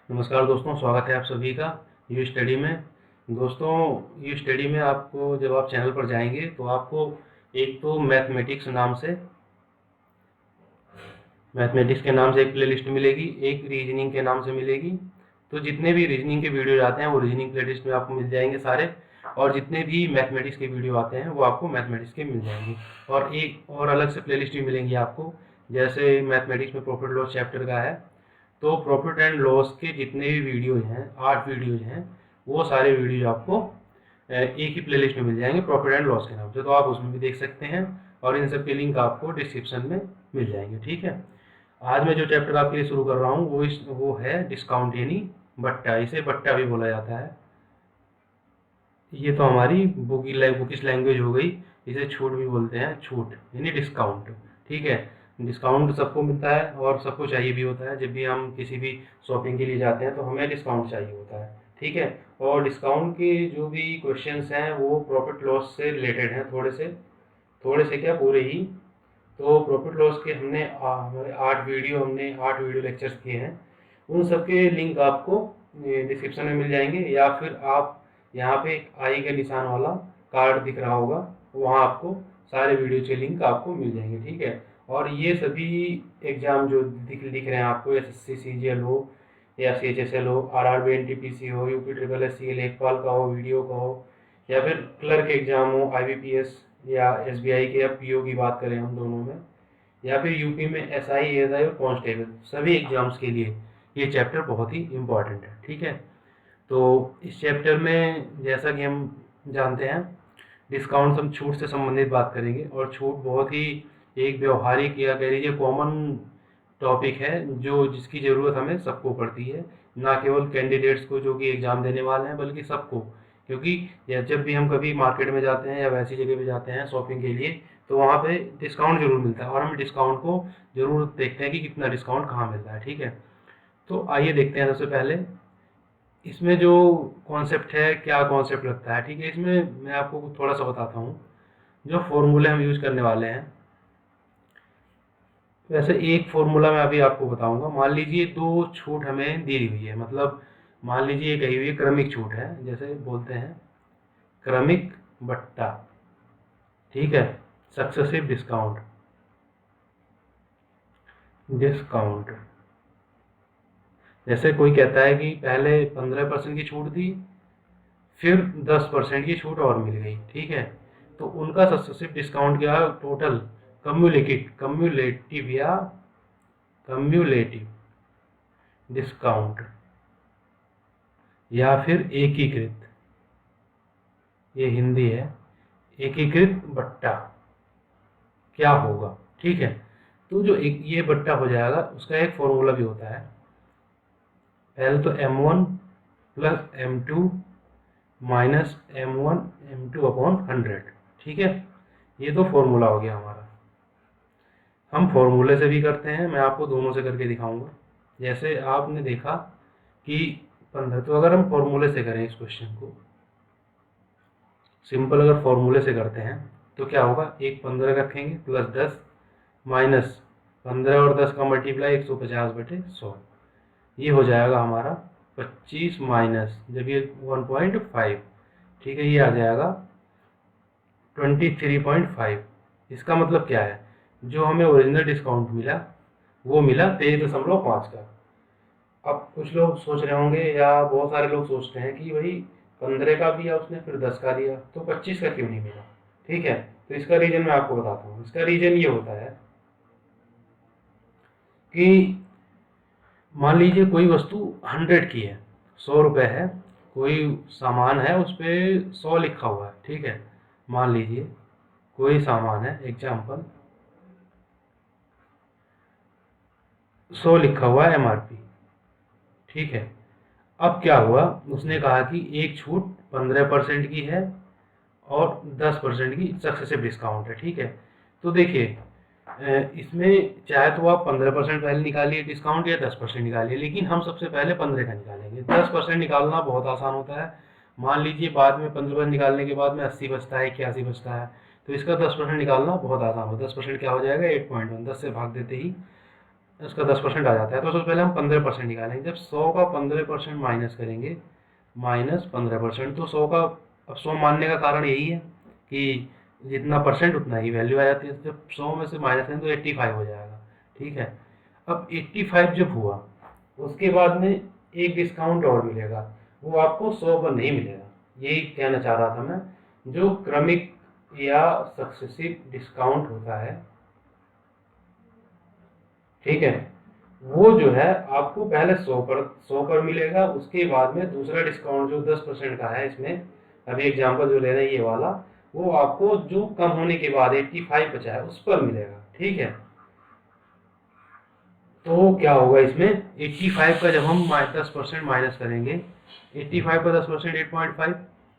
नमस्कार दोस्तों, स्वागत है आप सभी का यू स्टडी में। दोस्तों, यू स्टडी में आपको जब आप चैनल पर जाएंगे तो आपको एक तो मैथमेटिक्स के नाम से एक प्लेलिस्ट मिलेगी, एक रीजनिंग के नाम से मिलेगी। तो जितने भी रीजनिंग के वीडियो आते हैं वो रीजनिंग प्लेलिस्ट में आपको मिल जाएंगे सारे, और जितने भी मैथमेटिक्स के वीडियो आते हैं वो आपको मैथमेटिक्स के मिल जाएंगे। और एक और अलग से प्लेलिस्ट भी मिलेंगी आपको, जैसे मैथमेटिक्स में प्रॉफिट लॉस चैप्टर का है, तो प्रॉफिट एंड लॉस के जितने भी वीडियोज हैं, 8 वीडियोज हैं, वो सारे वीडियोज आपको एक ही प्लेलिस्ट में मिल जाएंगे प्रॉफिट एंड लॉस के नाम से। तो आप उसमें भी देख सकते हैं, और इन सब के लिंक आपको डिस्क्रिप्शन में मिल जाएंगे। ठीक है, आज मैं जो चैप्टर आपके लिए शुरू कर रहा हूँ वो है डिस्काउंट, यानी बट्टा। इसे बट्टा भी बोला जाता है। ये तो हमारी बुकिश लैंग्वेज हो गई। इसे छूट भी बोलते हैं, छूट यानी डिस्काउंट। ठीक है, डिस्काउंट सबको मिलता है और सबको चाहिए भी होता है। जब भी हम किसी भी शॉपिंग के लिए जाते हैं तो हमें डिस्काउंट चाहिए होता है। ठीक है, और डिस्काउंट के जो भी क्वेश्चंस हैं वो प्रॉफिट लॉस से रिलेटेड हैं, थोड़े से क्या, पूरे ही। तो प्रॉफिट लॉस के हमारे 8 वीडियो लेक्चर्स किए हैं। उन सब के लिंक आपको डिस्क्रिप्शन में मिल जाएंगे, या फिर आप यहाँ पे एक आई का निशान वाला कार्ड दिख रहा होगा, वहाँ आपको सारे वीडियो के लिंक आपको मिल जाएंगे। ठीक है, और ये सभी एग्ज़ाम जो दिख रहे हैं आपको, एसएससी सीजीएल हो या सीएचएसएल हो, आरआरबी एनटीपीसी हो, यूपी ट्रिपल एससी लेखपाल का हो, वीडियो का हो, या फिर क्लर्क एग्जाम हो, आईबीपीएस या एसबीआई के, या पीओ की बात करें हम दोनों में, या फिर यूपी में एसआई, एएसआई और कांस्टेबल, सभी एग्जाम्स के लिए ये चैप्टर बहुत ही इम्पॉर्टेंट है। ठीक है, तो इस चैप्टर में जैसा कि हम जानते हैं, डिस्काउंट हम छूट से संबंधित बात करेंगे, और छूट बहुत ही एक व्यवहारिक या कह लीजिए कॉमन टॉपिक है, जो जिसकी ज़रूरत हमें सबको पड़ती है, ना केवल कैंडिडेट्स को जो कि एग्ज़ाम देने वाले हैं, बल्कि सबको। क्योंकि जब भी हम कभी मार्केट में जाते हैं या वैसी जगह पे जाते हैं शॉपिंग के लिए, तो वहाँ पे डिस्काउंट जरूर मिलता है, और हम डिस्काउंट को जरूर देखते हैं कि कितना डिस्काउंट कहाँ मिलता है। ठीक है, तो आइए देखते हैं। सबसे पहले इसमें जो कॉन्सेप्ट है, क्या कॉन्सेप्ट लगता है। ठीक है, इसमें मैं आपको थोड़ा सा बताता हूँ जो फॉर्मूले हम यूज करने वाले हैं। वैसे एक फॉर्मूला मैं अभी आपको बताऊंगा। मान लीजिए दो छूट हमें दी हुई है, मतलब मान लीजिए ये कही हुई है क्रमिक छूट है, जैसे बोलते हैं क्रमिक बट्टा। ठीक है, सक्सेसिव डिस्काउंट, डिस्काउंट। जैसे कोई कहता है कि पहले 15% की छूट दी, फिर 10% की छूट और मिल गई। ठीक है, तो उनका सक्सेसिव डिस्काउंट क्या है, टोटल कम्युलेटिव डिस्काउंट, या फिर एकीकृत, ये हिंदी है, एकीकृत बट्टा क्या होगा। ठीक है, तो जो एक ये बट्टा हो जाएगा उसका एक फॉर्मूला भी होता है। पहले तो m1 plus m2 minus m1 m2 upon 100। ठीक है, ये तो फॉर्मूला हो गया हमारा। हम फॉर्मूले से भी करते हैं, मैं आपको दोनों से करके दिखाऊंगा। जैसे आपने देखा कि 15, तो अगर हम फॉर्मूले से करें इस क्वेश्चन को सिंपल, अगर फॉर्मूले से करते हैं तो क्या होगा, एक 15 रखेंगे प्लस 10 माइनस 15 और 10 का मल्टीप्लाई 150/100, ये हो जाएगा हमारा 25 माइनस, जब ये 1.5, ठीक है, ये आ जाएगा 23.5। इसका मतलब क्या है, जो हमें ओरिजिनल डिस्काउंट मिला वो मिला 23.5 का। अब कुछ लोग सोच रहे होंगे, या बहुत सारे लोग सोचते हैं कि भाई 15 का दिया उसने, फिर 10 का दिया, तो 25 का क्यों नहीं मिला। ठीक है, तो इसका रीजन मैं आपको बताता हूँ। इसका रीजन ये होता है कि मान लीजिए कोई वस्तु 100 की है, 100 रुपये है, कोई सामान है उस पर 100 लिखा हुआ है। ठीक है, मान लीजिए कोई सामान है, एग्जाम्पल 100 लिखा हुआ है MRP। ठीक है, अब क्या हुआ, उसने कहा कि एक छूट 15% की है और 10% की सक्सेसिव डिस्काउंट है। ठीक है, तो देखिए इसमें चाहे तो आप 15% पहले निकालिए डिस्काउंट, या 10% निकालिए, लेकिन हम सबसे पहले 15 का निकालेंगे। 10% निकालना बहुत आसान होता है। मान लीजिए बाद में 15% निकालने के बाद में 80 बचता है, 81 बचता है, तो इसका 10% निकालना बहुत आसान होता है। 10% क्या हो जाएगा, 8.1, 10 से भाग देते ही उसका 10% आ जाता है। तो सबसे पहले हम 15% निकालेंगे। जब 100 का 15% माइनस करेंगे, -15%, तो 100 का, अब 100 मानने का कारण यही है कि जितना परसेंट उतना ही वैल्यू आ जाती है। जब 100 में से माइनस करें तो 85 हो जाएगा। ठीक है, अब 85 जब हुआ, उसके बाद में एक डिस्काउंट और मिलेगा, वो आपको 100 पर नहीं मिलेगा। यही कहना चाह रहा था मैं। जो क्रमिक या सक्सेसिव डिस्काउंट होता है, ठीक है, वो जो है आपको पहले 100 पर मिलेगा। उसके बाद में दूसरा डिस्काउंट जो 10% का है, इसमें अभी एग्जांपल जो ले रहे हैं ये वाला, वो आपको जो कम होने के बाद 85 बचा है उस पर मिलेगा। ठीक है, तो क्या होगा इसमें, 85 का जब हम 10% माइनस करेंगे, 85 का 10% 8.5,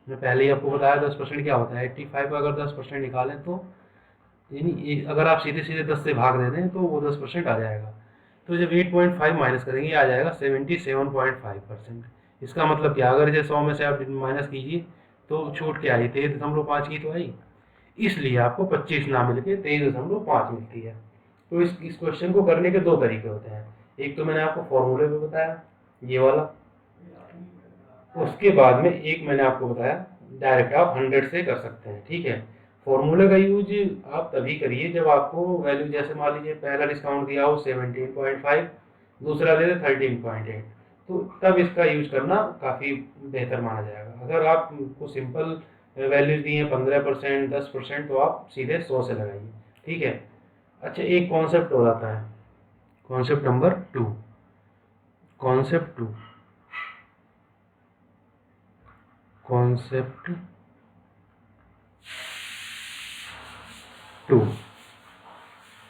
मैं पहले ही आपको बताया 10% क्या होता है। 85 का अगर 10% निकालें तो यानी अगर आप सीधे सीधे 10 से भाग देते हैं तो वो 10% आ जाएगा। तो जब 8.5 माइनस करेंगे आ जाएगा 77.5%। इसका मतलब क्या, अगर इसे 100 में से आप माइनस कीजिए तो छूट क्या आई, 23.5 की तो आई। इसलिए आपको 25 ना मिल के 23.5 मिलती है। तो इस क्वेश्चन को करने के दो तरीके होते हैं। एक तो मैंने आपको फॉर्मूले में बताया, ये वाला। उसके बाद में एक मैंने आपको बताया डायरेक्ट आप 100 से कर सकते हैं। ठीक है, फॉर्मूले का यूज आप तभी करिए जब आपको वैल्यू, जैसे मान लीजिए पहला डिस्काउंट दिया हो 17.5, दूसरा दे दे 13.8, तो तब इसका यूज करना काफ़ी बेहतर माना जाएगा। अगर आपको सिंपल वैल्यूज दी हैं 15%, 10%, तो आप सीधे 100 से लगाइए। ठीक है, अच्छा एक कॉन्सेप्ट हो जाता है, concept number 2। Concept 2, concept 2,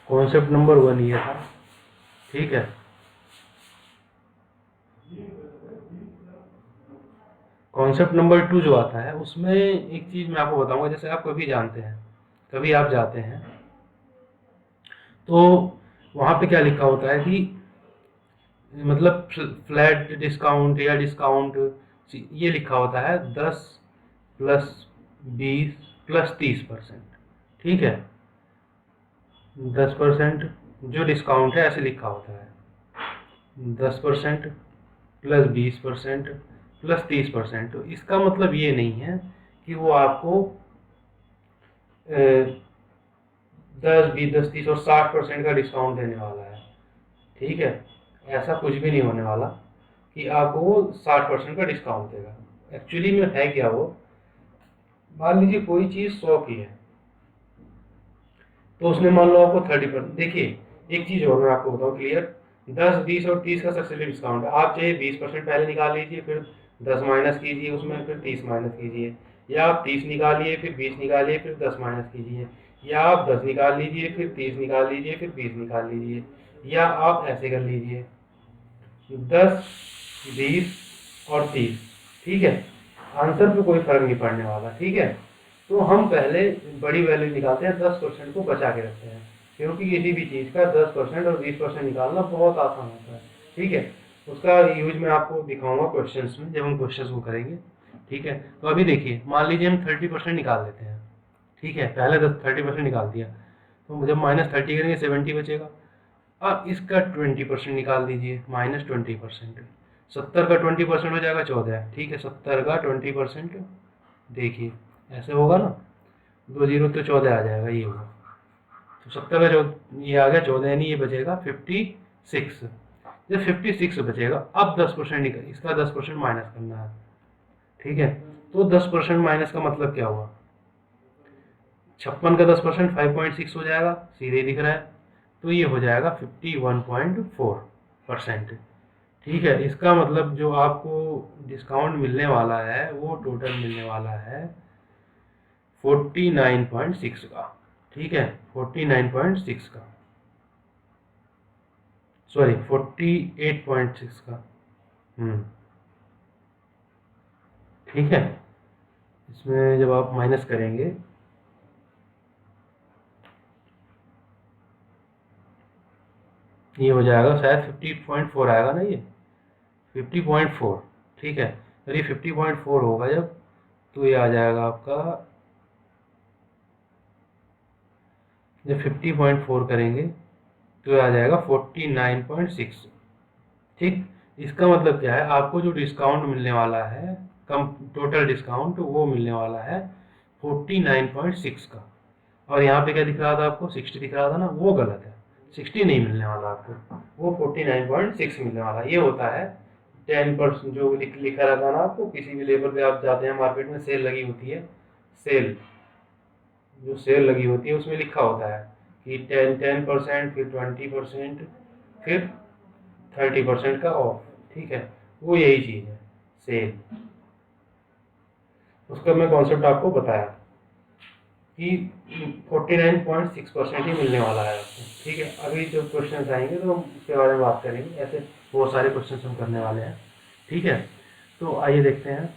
concept number 1 ये था। ठीक है, कॉन्सेप्ट नंबर 2 जो आता है उसमें एक चीज़ मैं आपको बताऊंगा। जैसे आप कभी जानते हैं, कभी आप जाते हैं तो वहाँ पे क्या लिखा होता है कि मतलब फ्लैट डिस्काउंट या डिस्काउंट, ये लिखा होता है 10 प्लस 20 प्लस 30%। ठीक है, 10% जो डिस्काउंट है ऐसे लिखा होता है, 10% प्लस 20% प्लस 30%। तो इसका मतलब ये नहीं है कि वो आपको 10, 20, 10, 30 और 60% का डिस्काउंट देने वाला है। ठीक है, ऐसा कुछ भी नहीं होने वाला कि आपको वो 60% का डिस्काउंट देगा। एक्चुअली में है क्या, वो मान लीजिए कोई चीज़ 100 की है, तो उसने मान लो आपको 30%। देखिए एक चीज़ और मैं आपको बताऊँ क्लियर, 10, 20 और 30 का सक्सेसिव डिस्काउंट है। आप चाहे 20% पहले निकाल लीजिए, फिर 10 माइनस कीजिए उसमें, फिर 30 माइनस कीजिए, या आप 30 निकालिए फिर 20 निकालिए फिर 10 माइनस कीजिए, या आप 10 निकाल लीजिए फिर 30 निकाल लीजिए फिर 20 निकाल लीजिए, या आप ऐसे कर लीजिए 10, 20 और 30। ठीक है, आंसर पे कोई फर्क नहीं पड़ने वाला। ठीक है, तो हम पहले बड़ी वैल्यू निकालते हैं, 10% को बचा के रखते हैं, क्योंकि किसी भी चीज़ का 10% और 20% निकालना बहुत आसान होता है। ठीक है, उसका यूज मैं आपको दिखाऊंगा क्वेश्चंस में, जब हम क्वेश्चंस को करेंगे। ठीक है, तो अभी देखिए मान लीजिए हम 30% निकाल लेते हैं। ठीक है, पहले 30% निकाल दिया, तो जब -30 करेंगे 70 बचेगा। अब इसका 20% निकाल दीजिए, -20%, 70 का 20% हो जाएगा 14। ठीक है, 70 का 20%, देखिए ऐसे होगा ना, 2 जीरो तो 14 आ जाएगा, ये होगा। तो 70 का ये आ गया 14, यानी ये बचेगा 56। जब 56 बचेगा, अब 10% निकल, इसका 10% माइनस करना है। ठीक है, तो 10% माइनस का मतलब क्या हुआ, 56 का 10% 5.6 हो जाएगा, सीधे दिख रहा है। तो ये हो जाएगा 51.4%। ठीक है, इसका मतलब जो आपको डिस्काउंट मिलने वाला है वो टोटल मिलने वाला है 49.6 का। ठीक है, 49.6 का, सॉरी 48.6 का। ठीक है, इसमें जब आप माइनस करेंगे, ये हो जाएगा शायद 50.4 आएगा ना, ये 50.4। ठीक है, अगर ये 50.4 होगा जब, तो ये आ जाएगा आपका, जब 50.4 करेंगे तो ये आ जाएगा 49.6। ठीक, इसका मतलब क्या है, आपको जो डिस्काउंट मिलने वाला है, कम टोटल डिस्काउंट, वो मिलने वाला है 49.6 का। और यहाँ पे क्या दिख रहा था आपको, 60 दिख रहा था ना, वो गलत है, 60 नहीं मिलने वाला आपको, वो 49.6 मिलने वाला। ये होता है 10%, जो लिखा रहता है ना आपको, किसी भी लेवल पे आप जाते हैं मार्केट में, सेल लगी होती है, सेल, जो सेल लगी होती है उसमें लिखा होता है कि 10%, फिर 20%, फिर 30% का ऑफ। ठीक है, वो यही चीज़ है सेल। उसका मैं कॉन्सेप्ट आपको बताया कि 49.6% ही मिलने वाला है आपको। ठीक है, अभी जो क्वेश्चन आएंगे तो हम उसके बारे में बात करेंगे, ऐसे बहुत सारे क्वेश्चन हम करने वाले हैं। ठीक है, तो आइए देखते हैं।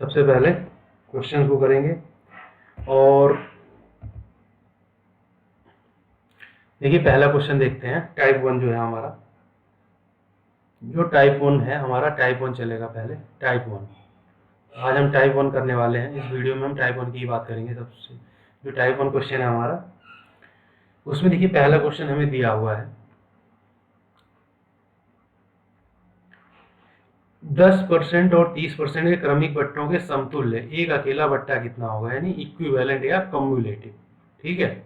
सबसे पहले क्वेश्चन को करेंगे, और देखिए पहला क्वेश्चन देखते हैं, टाइप 1 जो है हमारा, जो टाइप 1 है हमारा, टाइप 1 चलेगा पहले, टाइप 1। आज हम टाइप 1 करने वाले हैं, इस वीडियो में हम टाइप 1 की ही बात करेंगे। सबसे जो टाइप 1 क्वेश्चन है हमारा, उसमें देखिए पहला क्वेश्चन हमें दिया हुआ है, 10% और 30% के क्रमिक बट्टों के समतुल्य एक अकेला बट्टा कितना होगा, यानी इक्विवेलेंट या कम्युलेटिव। ठीक है,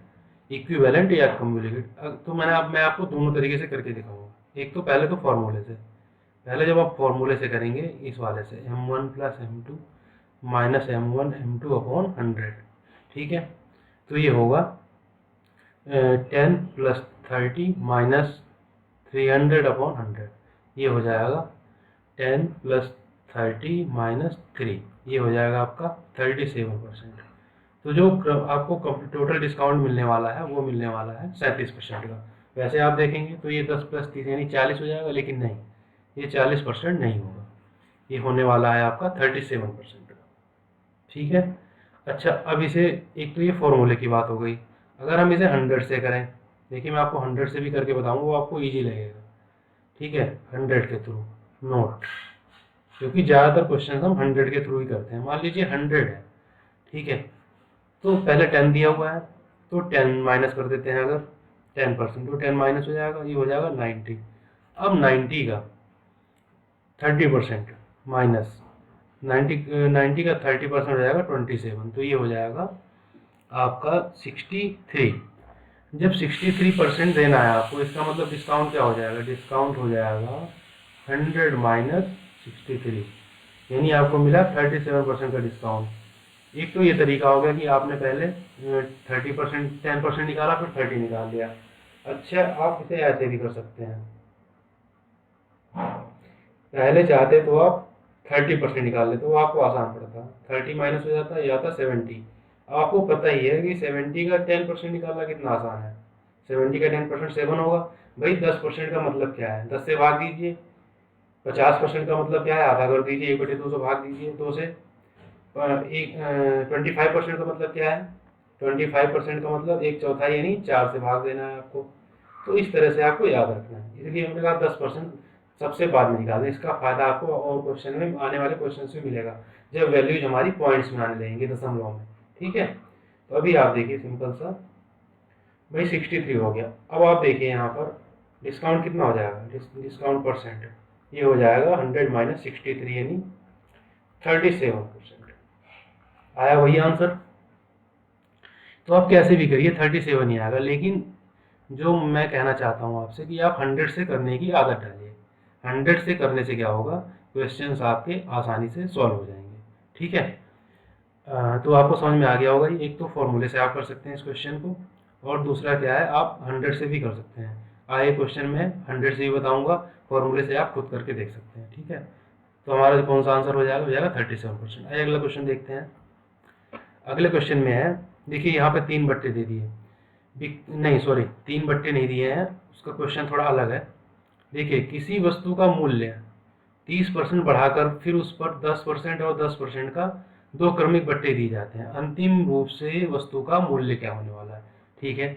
इक्विवेलेंट या कम्युलेटिव। तो मैं आपको दोनों तरीके से करके दिखाऊंगा। एक तो पहले तो फॉर्मूले से, पहले जब आप फॉर्मूले से करेंगे इस वाले से, m1 plus m2 minus m1 m2 upon 100। ठीक है, तो ये होगा 10 प्लस 30 माइनस 300 अपॉन 100। ये हो जाएगा 10 प्लस 30 माइनस 3, ये हो जाएगा आपका 37%। तो जो आपको टोटल डिस्काउंट मिलने वाला है वो मिलने वाला है 37% का। वैसे आप देखेंगे तो ये 10 प्लस 30 यानी 40 हो जाएगा, लेकिन नहीं, ये 40% नहीं होगा, ये होने वाला है आपका 37% का। ठीक है, अच्छा अब इसे, एक तो ये फॉर्मूले की बात हो गई। अगर हम इसे 100 से करें, देखिए मैं आपको 100 से भी करके बताऊंगा, वो आपको ईजी लगेगा। ठीक है, 100 के थ्रू नोट, क्योंकि ज़्यादातर क्वेश्चन हम 100 के थ्रू ही करते हैं। मान लीजिए 100 है, ठीक है, तो पहले 10 दिया हुआ है, तो 10 माइनस कर देते हैं। अगर 10%, तो 10 माइनस हो जाएगा, ये हो जाएगा 90। अब 90 का 30% माइनस 90 का 30% हो जाएगा 27, तो ये हो जाएगा आपका 63। जब 63% देना है आपको, इसका मतलब डिस्काउंट क्या हो जाएगा, डिस्काउंट हो जाएगा 100 माइनस 63, यानी आपको मिला 37% का डिस्काउंट। एक तो ये तरीका हो गया कि आपने पहले 30%, 10% निकाला, फिर 30 निकाल लिया। अच्छा, आप इसे ऐसे भी कर सकते हैं, पहले चाहते तो आप 30% निकाल लेते, वो आपको आसान पड़ता, 30 माइनस हो जाता, ये आता 70। अब आपको पता ही है कि 70 का 10% निकालना कितना आसान है। 70 का 10% 7 होगा। भाई 10% का मतलब क्या है, 10 से भाग दीजिए। 50% का मतलब क्या है, आधा कर दीजिए, 1/2 से भाग दीजिए 2 से। 25% का मतलब क्या है, 25% का मतलब 1/4 यानी 4 से भाग देना है आपको। तो इस तरह से आपको याद रखना है, इसलिए हमने कहा 10% सबसे बाद में निकालना। इसका फायदा आपको और क्वेश्चन में, आने वाले क्वेश्चन में मिलेगा, जब वैल्यूज हमारी पॉइंट्स में आने लगेंगे, दशमलव में। ठीक है, तो अभी आप देखिए सिंपल सा, भाई 63 हो गया। अब आप देखिए यहाँ पर डिस्काउंट कितना हो जाएगा, डिस्काउंट परसेंट, ये हो जाएगा 100 माइनस 63 यानी 37%। आया वही आंसर। तो आप कैसे भी करिए 37 ही आएगा, लेकिन जो मैं कहना चाहता हूँ आपसे कि आप 100 से करने की आदत डालिए। 100 से करने से क्या होगा, क्वेश्चंस आपके आसानी से सॉल्व हो जाएंगे। ठीक है, तो आपको समझ में आ गया होगा। एक तो फॉर्मूले से आप कर सकते हैं इस क्वेश्चन को, और दूसरा क्या है, आप 100 से भी कर सकते हैं। आए क्वेश्चन में 100 से भी बताऊंगा, फॉर्मूले से आप खुद करके देख सकते हैं। ठीक है, तो हमारा कौन सा आंसर हो जाएगा 37%। आइए अगला क्वेश्चन देखते हैं। अगले क्वेश्चन में है, देखिए यहाँ पे 3 बट्टे दे दिए, नहीं सॉरी 3 बट्टे नहीं दिए हैं, उसका क्वेश्चन थोड़ा अलग है। देखिए किसी वस्तु का मूल्य 30% बढ़ाकर फिर उस पर 10% और 10% का 2 क्रमिक बट्टे दिए जाते हैं, अंतिम रूप से वस्तु का मूल्य क्या होने वाला है। ठीक है,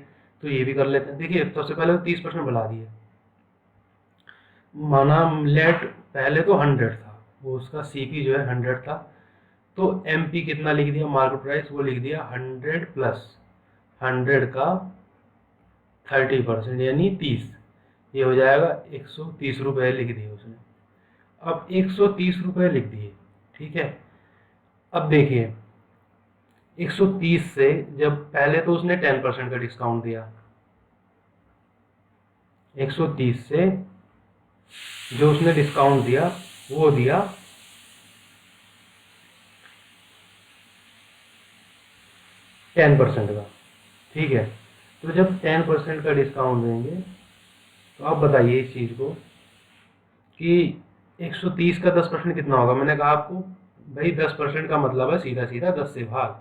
तो ये भी कर लेते हैं। देखिए सबसे पहले तो 30% बढ़ा दिए, माना लेट पहले तो 100 था, वो उसका सीपी जो है 100 था, तो MP कितना लिख दिया मार्केट प्राइस, वो लिख दिया 100 प्लस 100 का 30% यानी 30, ये हो जाएगा 130 रुपये लिख दिए उसने। अब 130 रुपये लिख दिए, ठीक है। अब देखिए 130 से, जब पहले तो उसने 10% का डिस्काउंट दिया, 130 से जो उसने डिस्काउंट दिया वो दिया 10% का, ठीक है। तो जब 10% का डिस्काउंट देंगे तो आप बताइए इस चीज़ को कि 130 का 10% कितना होगा। मैंने कहा आपको भाई 10% का मतलब है सीधा सीधा 10 से भाग,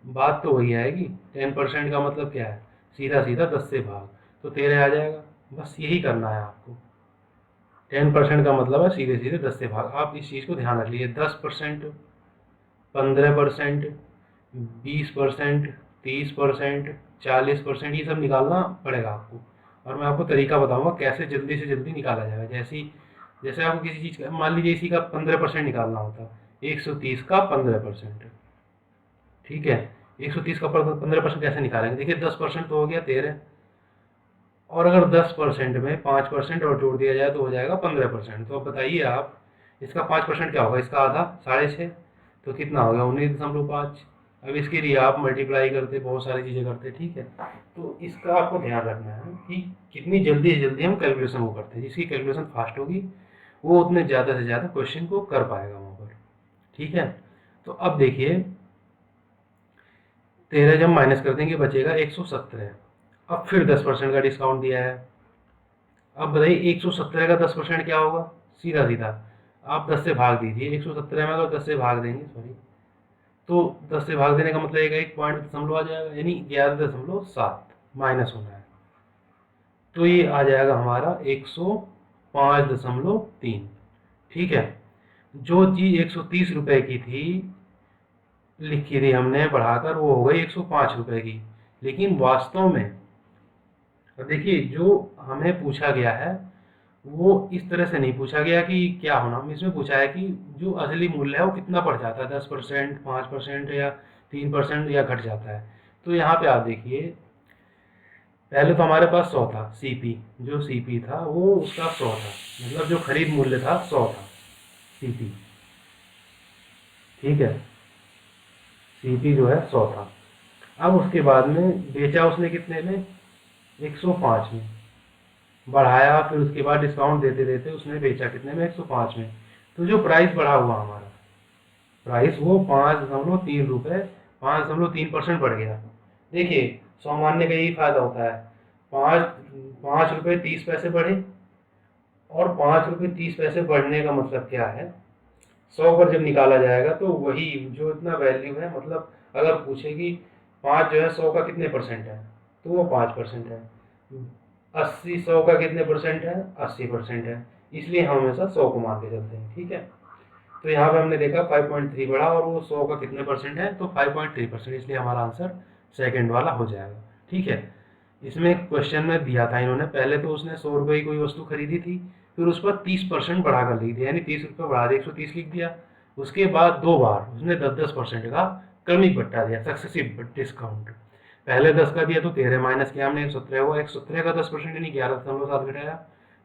बात तो वही आएगी। 10% का मतलब क्या है, सीधा सीधा 10 से भाग, तो 13 आ जाएगा। बस यही करना है आपको। 10% का मतलब है सीधे सीधे 10 से भाग। आप इस चीज़ को ध्यान रख लीजिए। 10%, 15%, 20%, 30%, 40%, ये सब निकालना पड़ेगा आपको। और मैं आपको तरीका बताऊंगा कैसे जल्दी से जल्दी निकाला जाएगा। जैसे आपको किसी चीज़ का, मान लीजिए इसी का 15% निकालना होता, 130 का 15%, ठीक है। 130 का 15% कैसे निकालेंगे, देखिए 10% तो हो गया 13, और अगर 10% में 5% और जोड़ दिया जाए तो हो जाएगा 15%। तो अब बताइए आप, इसका 5% क्या होगा, इसका आधा 6.5, तो कितना हो गया 19.5। अब इसके लिए आप मल्टीप्लाई करते, बहुत सारी चीज़ें करते, ठीक है। तो इसका आपको ध्यान रखना है कि कितनी जल्दी से जल्दी हम कैलकुलेशन को करते हैं। जिसकी कैलकुलेशन फास्ट होगी वो उतने ज़्यादा से ज़्यादा क्वेश्चन को कर पाएगा वहाँ पर, ठीक है। तो अब देखिए 13 जब माइनस कर देंगे बचेगा 117। अब फिर 10% का डिस्काउंट दिया है। अब बताइए 117 का 10% क्या होगा, सीधा सीधा आप 10 से भाग दीजिए। 117 में अगर 10 से भाग देंगे, सॉरी, तो 10 से भाग देने का मतलब एक पॉइंट दशमलव आ जाएगा, यानी 11.7 माइनस होना है। तो ये आ जाएगा हमारा 105.3, ठीक है। जो चीज़ 130 रुपये की थी, लिखी थी हमने बढ़ाकर, वो हो गई 105 रुपये की। लेकिन वास्तव में अब देखिए जो हमें पूछा गया है वो इस तरह से नहीं पूछा गया कि क्या होना, हमें इसमें पूछा है कि जो असली मूल्य है वो कितना बढ़ जाता है, 10%, 5% या 3% या घट जाता है। तो यहाँ पे आप देखिए पहले तो हमारे पास 100 था सीपी, जो सीपी था वो उसका 100 था, मतलब जो खरीद मूल्य था 100 था सीपी, ठीक है। सीपी जो है 100 था। अब उसके बाद में बेचा उसने कितने में, 105 में। बढ़ाया, फिर उसके बाद डिस्काउंट देते देते उसने बेचा कितने में, 105 में। तो जो प्राइस बढ़ा हुआ हमारा प्राइस, वो 5.3 रुपये, 5.3% बढ़ गया। देखिए सामान्य का यही फायदा होता है, 5 रुपये 30 पैसे बढ़े, और 5 रुपये 30 पैसे बढ़ने का मतलब क्या है, 100 पर जब निकाला जाएगा तो वही जो इतना वैल्यू है, मतलब अगर पूछे कि 5 जो है 100 का कितने परसेंट है, तो वो 5% है। 80 100 का कितने परसेंट है, 80% है। इसलिए हम हमेशा 100 को मान के चलते हैं, ठीक है। तो यहाँ पे हमने देखा 5.3 बढ़ा, और वो 100 का कितने परसेंट है, तो 5.3%, इसलिए हमारा आंसर सेकंड वाला हो जाएगा, ठीक है। इसमें क्वेश्चन में दिया था इन्होंने, पहले तो उसने 100 रुपये की कोई वस्तु खरीदी थी, फिर उस पर 30% बढ़ाकर लिख दिया, यानी 30 रुपये बढ़ा दिया, 130 लिख दिया। उसके बाद 2 बार उसने 10% का क्रमिक बट्टा दिया, सक्सेसिव डिस्काउंट। पहले 10 का दिया तो 13 माइनस किया हमने 117 हुआ, 117 का 10% यानी 11.7 घटाया,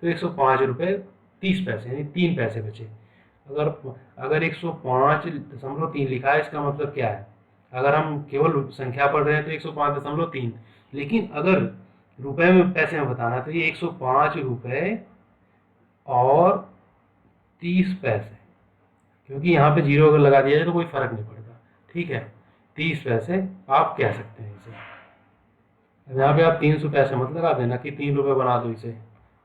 तो 105 रुपये 30 पैसे, यानी 3 पैसे बचे। अगर अगर 105.3 लिखा है, इसका मतलब क्या है, अगर हम केवल संख्या पढ़ रहे हैं तो 105.3, लेकिन अगर रुपए में पैसे में बताना तो ये 105 रुपये और 30 पैसे, क्योंकि यहाँ पे जीरो अगर लगा दिया जाए तो कोई फर्क नहीं पड़ता, ठीक है। 30 पैसे आप कह सकते हैं इसे। यहाँ पे आप 300 पैसे मत लगा देना कि 3 रुपये बना दो इसे,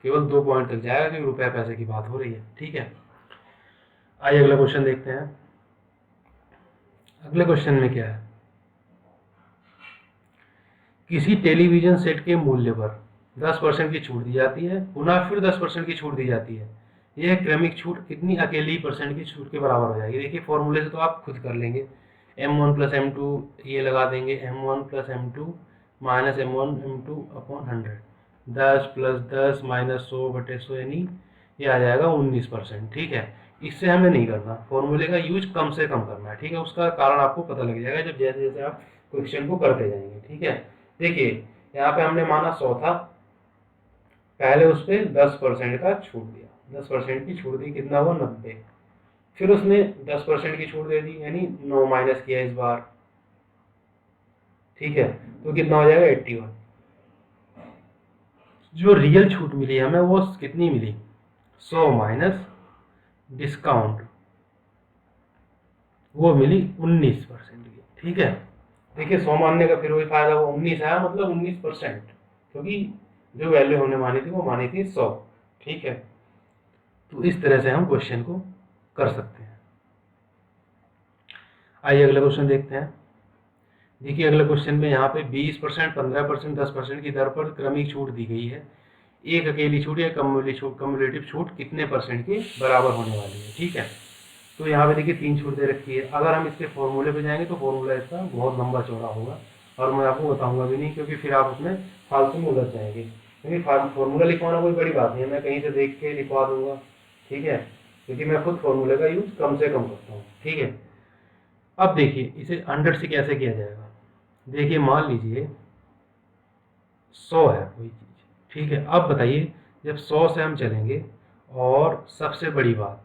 केवल 2 पॉइंट तक जाएगा क्योंकि रुपये पैसे की बात हो रही है, ठीक है। आइए अगला क्वेश्चन देखते हैं। अगले क्वेश्चन में क्या है, किसी टेलीविजन सेट के मूल्य पर 10% की छूट दी जाती है, पुनः फिर 10% की छूट दी जाती है। यह क्रमिक छूट कितनी अकेली परसेंट की छूट के बराबर हो जाएगी। देखिए फॉर्मूले से तो आप खुद कर लेंगे, m1 प्लस m2 ये लगा देंगे, m1 plus m2 minus m1 m2 upon 100, 10 plus 10 minus 100 बटे 100, यानी ये आ जाएगा 19%, ठीक है। इससे हमें नहीं करना, फॉर्मूले का यूज कम से कम करना है, ठीक है। उसका कारण आपको पता लग जाएगा जब जैसे जैसे आप क्वेश्चन को करते जाएंगे, ठीक है। देखिए यहाँ पे हमने माना 100 था, पहले उस पर 10% का छूट दिया, 10% की छूट दी, कितना हुआ 90। फिर उसने 10% की छूट दे दी, यानी 9 माइनस किया इस बार, ठीक है। तो कितना हो जाएगा 81। जो रियल छूट मिली हमें वो कितनी मिली, 100 माइनस डिस्काउंट, वो मिली 19% की, ठीक है। देखिए 100 मानने का फिर वही फायदा, वो 19 आया, मतलब 19%, क्योंकि जो वैल्यू हमने मानी थी वो मानी थी 100, ठीक है। तो इस तरह से हम क्वेश्चन को कर सकते हैं। आइए अगला क्वेश्चन देखते हैं। देखिए अगले क्वेश्चन में यहाँ पे 20%, 15%, 10% की दर पर क्रमिक छूट दी गई है। एक अकेली छूट या कम्युलेटिव छूट कितने परसेंट के बराबर होने वाली है, ठीक है। तो यहाँ पे देखिए 3 छूट दे रखी है। अगर हम इसके फॉर्मूले पे जाएंगे तो फॉर्मूला इसका बहुत लंबा चौड़ा होगा और मैं आपको बताऊंगा भी नहीं, क्योंकि फिर आप उसमें फालतू में उलझ जाएंगे। क्योंकि फॉर्मूला लिखवाना कोई बड़ी बात नहीं है, मैं कहीं से देख के लिखवा दूंगा, ठीक है, क्योंकि मैं खुद फॉर्मूले का यूज कम से कम करता हूँ, ठीक है। अब देखिए इसे 100 से कैसे किया जाएगा। देखिए मान लीजिए 100 है कोई चीज़, ठीक है। अब बताइए जब 100 से हम चलेंगे, और सबसे बड़ी बात,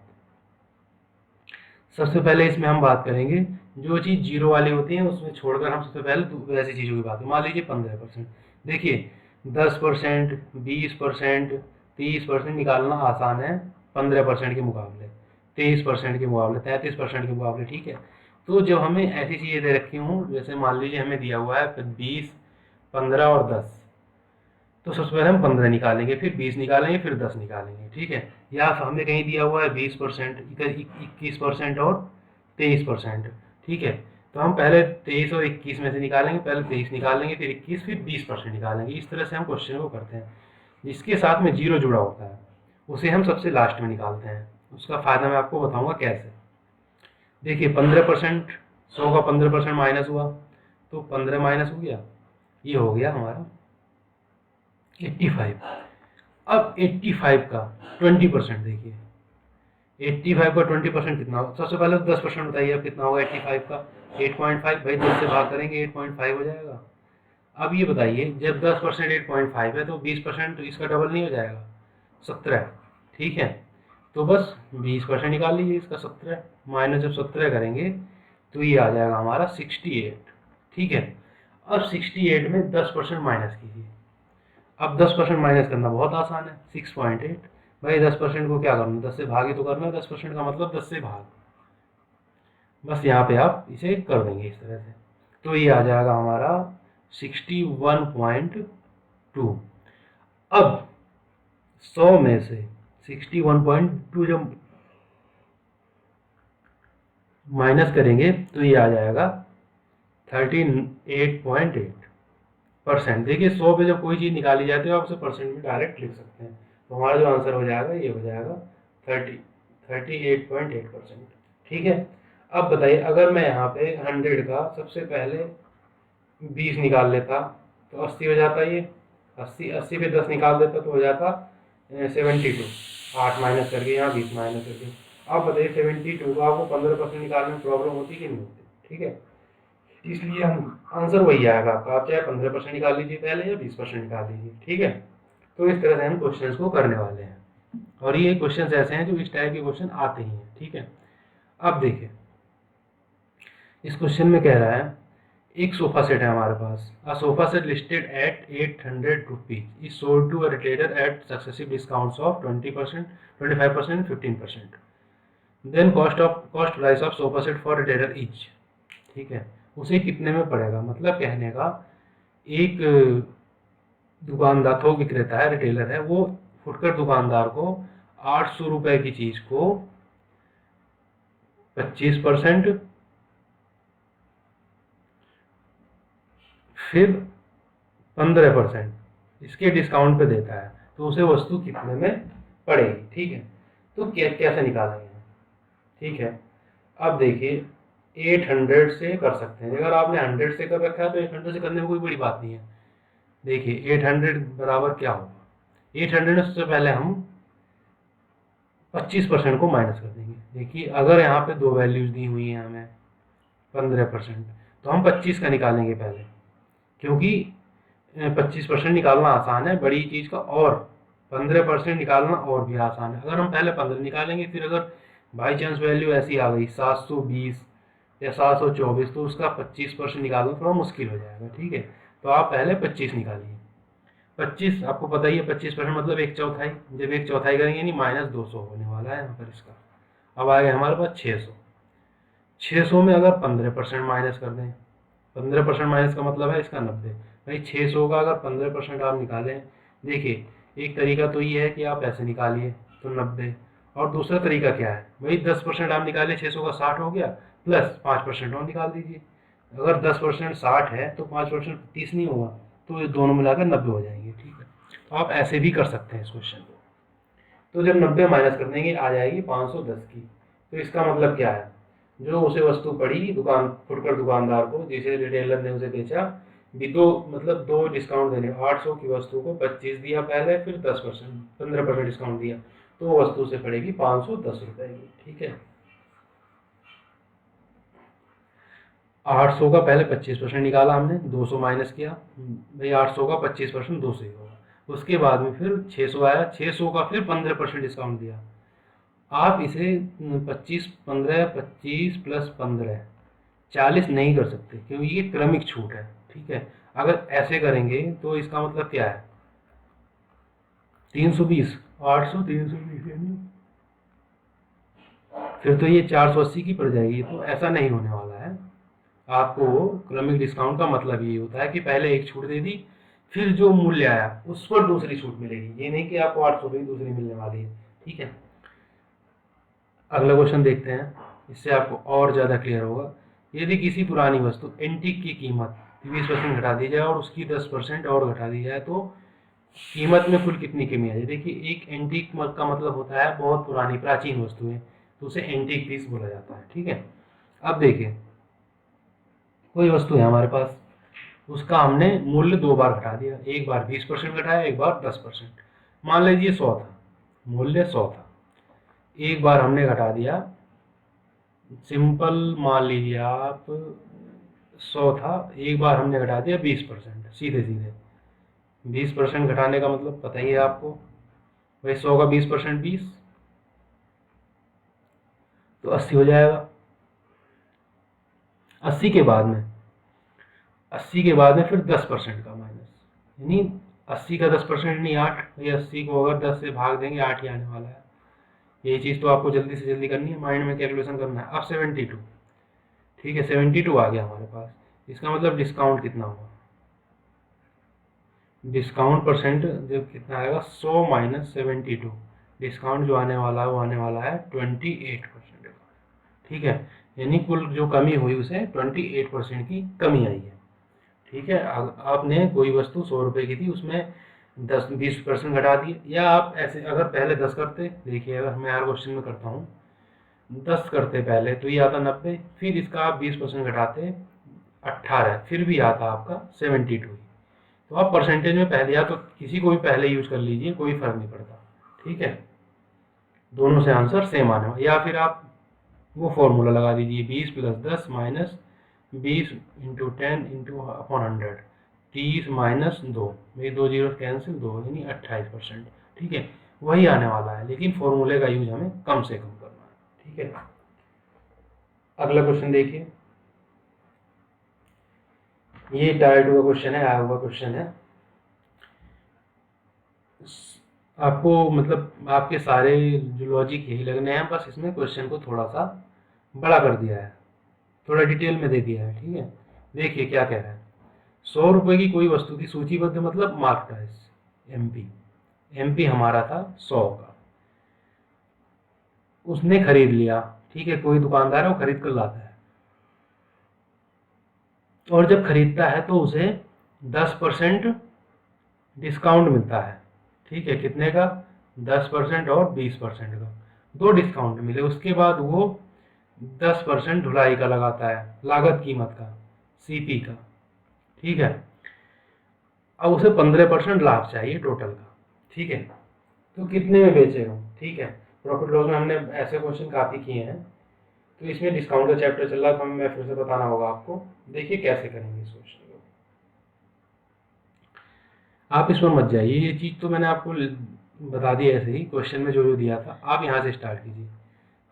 सबसे पहले इसमें हम बात करेंगे जो चीज़ जीरो वाली होती है उसमें छोड़कर हम सबसे पहले वैसी चीज़ों की बात करें। मान लीजिए 15%, देखिए 10%, 20%, 30% निकालना आसान है 15% के मुकाबले, 23% के मुकाबले, 33% के मुकाबले, ठीक है। तो जब हमें ऐसी चीज़ें दे रखी हूँ, जैसे मान लीजिए हमें दिया हुआ है 20, 15 और 10, तो सबसे पहले हम 15 निकालेंगे, फिर 20 निकालेंगे, फिर 10 निकालेंगे, ठीक है। या हमें कहीं दिया हुआ है 20%, 21% और 23%, ठीक है। तो हम पहले 23 और 21 में से निकालेंगे, पहले 23 निकालेंगे, फिर 21, फिर 20% निकालेंगे। इस तरह से हम क्वेश्चन को करते हैं। जिसके साथ में जीरो जुड़ा होता है उसे हम सबसे लास्ट में निकालते हैं। उसका फायदा मैं आपको बताऊंगा कैसे। देखिए 15%, 100 का 15% माइनस हुआ तो 15 माइनस हो गया, ये हो गया हमारा 85। अब 85 का 20% देखिए, 85 का 20% कितना होगा। सबसे पहले तो 10% बताइए अब कितना होगा 85 का, 8.5, भाई 10 से भाग करेंगे 8.5 हो जाएगा। अब ये बताइए जब 10% 8.5 है तो 20% इसका डबल नहीं हो जाएगा, 17, ठीक है। तो बस 20% निकाल लीजिए इसका, 17 माइनस जब 17 करेंगे तो ये आ जाएगा हमारा 68, ठीक है। अब 68 में 10% माइनस कीजिए। अब 10% माइनस करना बहुत आसान है, 6.8, भाई 10% को क्या करना, 10 से भाग ही तो करना है, 10% का मतलब 10 से भाग, बस यहाँ पे आप इसे कर देंगे इस तरह से। तो ये आ जाएगा हमारा 61.2। अब 100 में से 61.2 जब माइनस करेंगे तो ये आ जाएगा 38.8%। देखिए 100 पे जब कोई चीज़ निकाली जाती है आप उसे परसेंट में डायरेक्ट लिख सकते हैं। तो हमारा जो आंसर हो जाएगा ये हो जाएगा 38.8%, ठीक है। अब बताइए अगर मैं यहाँ पे 100 का सबसे पहले 20 निकाल लेता तो 80 हो जाता, ये 80 पे 10 निकाल देता तो हो जाता 72, 8 माइनस करके यहाँ 20 माइनस करके। अब बताइए 72 को आपको 15% निकालने में प्रॉब्लम होती कि नहीं होती, ठीक है। इसलिए हम आंसर वही आएगा आपका, आप चाहे 15% निकाल लीजिए पहले या 20% निकाल लीजिए, ठीक है। तो इस तरह से हम क्वेश्चंस को करने वाले हैं, और ये क्वेश्चंस ऐसे हैं जो इस टाइप के क्वेश्चन आते ही हैं, ठीक है। अब देखिए इस क्वेश्चन में कह रहा है एक सोफा सेट है हमारे पास, a sofa set listed at 800 rupees is sold to a retailer at successive discounts of 20%, 25%, 15%, then cost price of sofa set for retailer each, ठीक है। उसे कितने में पड़ेगा, मतलब कहने का एक दुकानदार, थोक विक्रेता है, रिटेलर है, वो फुटकर दुकानदार को 800 रुपए की चीज को 25%, फिर 15% इसके डिस्काउंट पे देता है, तो उसे वस्तु कितने में पड़ेगी, ठीक है। तो कैसे निकालेंगे, ठीक है। अब देखिए 800 से कर सकते हैं, अगर आपने 100 से कर रखा है तो 800 से करने में कोई बड़ी बात नहीं है। देखिए 800 बराबर क्या होगा, 800 में सबसे पहले हम 25% को माइनस कर देंगे। देखिए अगर यहाँ पे दो वैल्यूज दी हुई हैं हमें 15%, तो हम 25 का निकालेंगे पहले, क्योंकि 25% निकालना आसान है बड़ी चीज़ का, और 15% निकालना और भी आसान है। अगर हम पहले 15 निकालेंगे, फिर अगर बाई चांस वैल्यू ऐसी आ गई 720 या 724, तो उसका 25% निकालना थोड़ा मुश्किल हो जाएगा। ठीक है, तो आप पहले 25 निकालिए। 25 आपको पता ही है, 25% मतलब एक चौथाई। जब एक चौथाई करेंगे नहीं, -200 होने वाला है यहाँ पर इसका। अब आ गया हमारे पास 600। 600 में अगर 15% माइनस कर दें, 15% माइनस का मतलब है इसका 90। भाई 600 का अगर 15% आप निकालें, देखिए एक तरीका तो ये है कि आप ऐसे निकालिए तो 90, और दूसरा तरीका क्या है भाई, 10% आप निकालिए, 600 का 60 हो गया, प्लस 5% और निकाल दीजिए। अगर 10% 60 है तो 5% 30 नहीं होगा, तो ये दोनों मिलाकर 90 हो जाएंगे। ठीक है, तो आप ऐसे भी कर सकते हैं इस क्वेश्चन को। तो जब 90 माइनस कर देंगे आ जाएगी 510 की। तो इसका मतलब क्या है, जो उसे वस्तु पड़ी दुकान फुटकर दुकानदार को, जिसे रिटेलर ने उसे बेचा, भी तो मतलब दो डिस्काउंट देने, 800 की वस्तु को 25 दिया पहले, फिर 10% 15% डिस्काउंट दिया, तो वस्तु से पड़ेगी 510 रुपए की। ठीक है, 800 का पहले 25% निकाला हमने, 200 माइनस किया, भाई 800 का 25% 200 ही होगा। उसके बाद में फिर 600 आया, 600 का फिर 15% डिस्काउंट दिया। आप इसे 25 15 25 प्लस 15 40 नहीं कर सकते, क्योंकि ये क्रमिक छूट है। ठीक है, अगर ऐसे करेंगे तो इसका मतलब क्या है, 320, 800 320 यानी फिर तो ये 480 की पड़ जाएगी। तो ऐसा नहीं होने वाला है। आपको क्रमिक डिस्काउंट का मतलब ये होता है कि पहले एक छूट दे दी, फिर जो मूल्य आया उस पर दूसरी छूट मिलेगी, ये नहीं कि आपको 800 की दूसरी मिलने वाली है। ठीक है, अगला क्वेश्चन देखते हैं, इससे आपको और ज़्यादा क्लियर होगा। यदि किसी पुरानी वस्तु एंटीक की कीमत 20% घटा दी जाए और उसकी 10% और घटा दी जाए, तो कीमत में कुल कितनी कमी आ जाए। देखिए एक एंटीक का मतलब होता है बहुत पुरानी प्राचीन वस्तुएं, तो उसे एंटीक पीस बोला जाता है। ठीक है, अब देखिए कोई वस्तु है हमारे पास, उसका हमने मूल्य दो बार घटा दिया, एक बार 20% घटाया, एक बार 10%। मान लीजिए 100 था, मूल्य 100 था, एक बार हमने घटा दिया, सिंपल मान लीजिए आप 100 था, एक बार हमने घटा दिया 20%, सीधे सीधे 20% घटाने का मतलब पता ही है आपको, भाई 100 का 20% 20, तो 80 हो जाएगा। 80 के बाद में 80 के बाद में फिर 10% का माइनस, यानी 80 का 10% नहीं 8, ये 80 को अगर 10 से भाग देंगे 8 ही आने वाला है। यही चीज़ तो आपको जल्दी से जल्दी करनी है, माइंड में कैलकुलेशन करना है। अब 72, ठीक है 72 आ गया हमारे पास, इसका मतलब डिस्काउंट कितना हुआ, डिस्काउंट परसेंट जब कितना आएगा 100 माइनस 72, डिस्काउंट जो आने वाला है वो आने वाला है 28% का। ठीक है, यानी कुल जो कमी हुई उसे 28% की कमी आई है। ठीक है, आपने कोई वस्तु 100 रुपये की थी, उसमें 10-20% घटा दिए, या आप ऐसे अगर पहले 10 करते, देखिए अगर मैं हर क्वेश्चन में करता हूँ 10 करते पहले तो ये आता 90, फिर इसका आप 20% घटाते 18, फिर भी आता आपका 72। तो आप परसेंटेज में पहले, या तो किसी को भी पहले यूज कर लीजिए, कोई फर्क नहीं पड़ता। ठीक है, दोनों से आंसर सेम आने वाला, या फिर आप वो फॉर्मूला लगा दीजिए 20 plus 10 minus 20 into 10 into upon 100, 30 minus 2, मेरी 2 जीरो कैंसिल, 2 यानी 28%। ठीक है, वही आने वाला है, लेकिन फॉर्मूले का यूज हमें कम से कम करना है। ठीक है, अगला क्वेश्चन देखिए, ये टायर 2 का क्वेश्चन है, आया हुआ क्वेश्चन है। आपको मतलब आपके सारे जो लॉजिक यही लगने हैं, बस इसमें क्वेश्चन को थोड़ा सा बड़ा कर दिया है, थोड़ा डिटेल में दे दिया है। ठीक है, देखिए क्या कह रहा है, 100 रुपये की कोई वस्तु थी, सूचीबद्ध मतलब मार्क प्राइस, एमपी, एमपी हमारा था 100 का, उसने खरीद लिया। ठीक है, कोई दुकानदार है वो खरीद कर लाता है, और जब खरीदता है तो उसे 10% डिस्काउंट मिलता है। ठीक है, कितने का, 10% और 20% का, दो डिस्काउंट मिले। उसके बाद वो 10% ढुलाई का लगाता है, लागत कीमत का, सीपी का। ठीक है, अब उसे 15% लाभ चाहिए टोटल का। ठीक है, तो कितने में बेचेगा। ठीक है, प्रॉफिट लॉस में हमने ऐसे क्वेश्चन काफ़ी किए हैं, तो इसमें डिस्काउंट का चैप्टर चल रहा है, तो मैं फिर से बताना होगा आपको। देखिए कैसे करेंगे इस क्वेश्चन को, आप इसमें मत जाइए, ये चीज़ तो मैंने आपको बता दी ऐसे ही, क्वेश्चन में जो जो दिया था आप यहाँ से स्टार्ट कीजिए।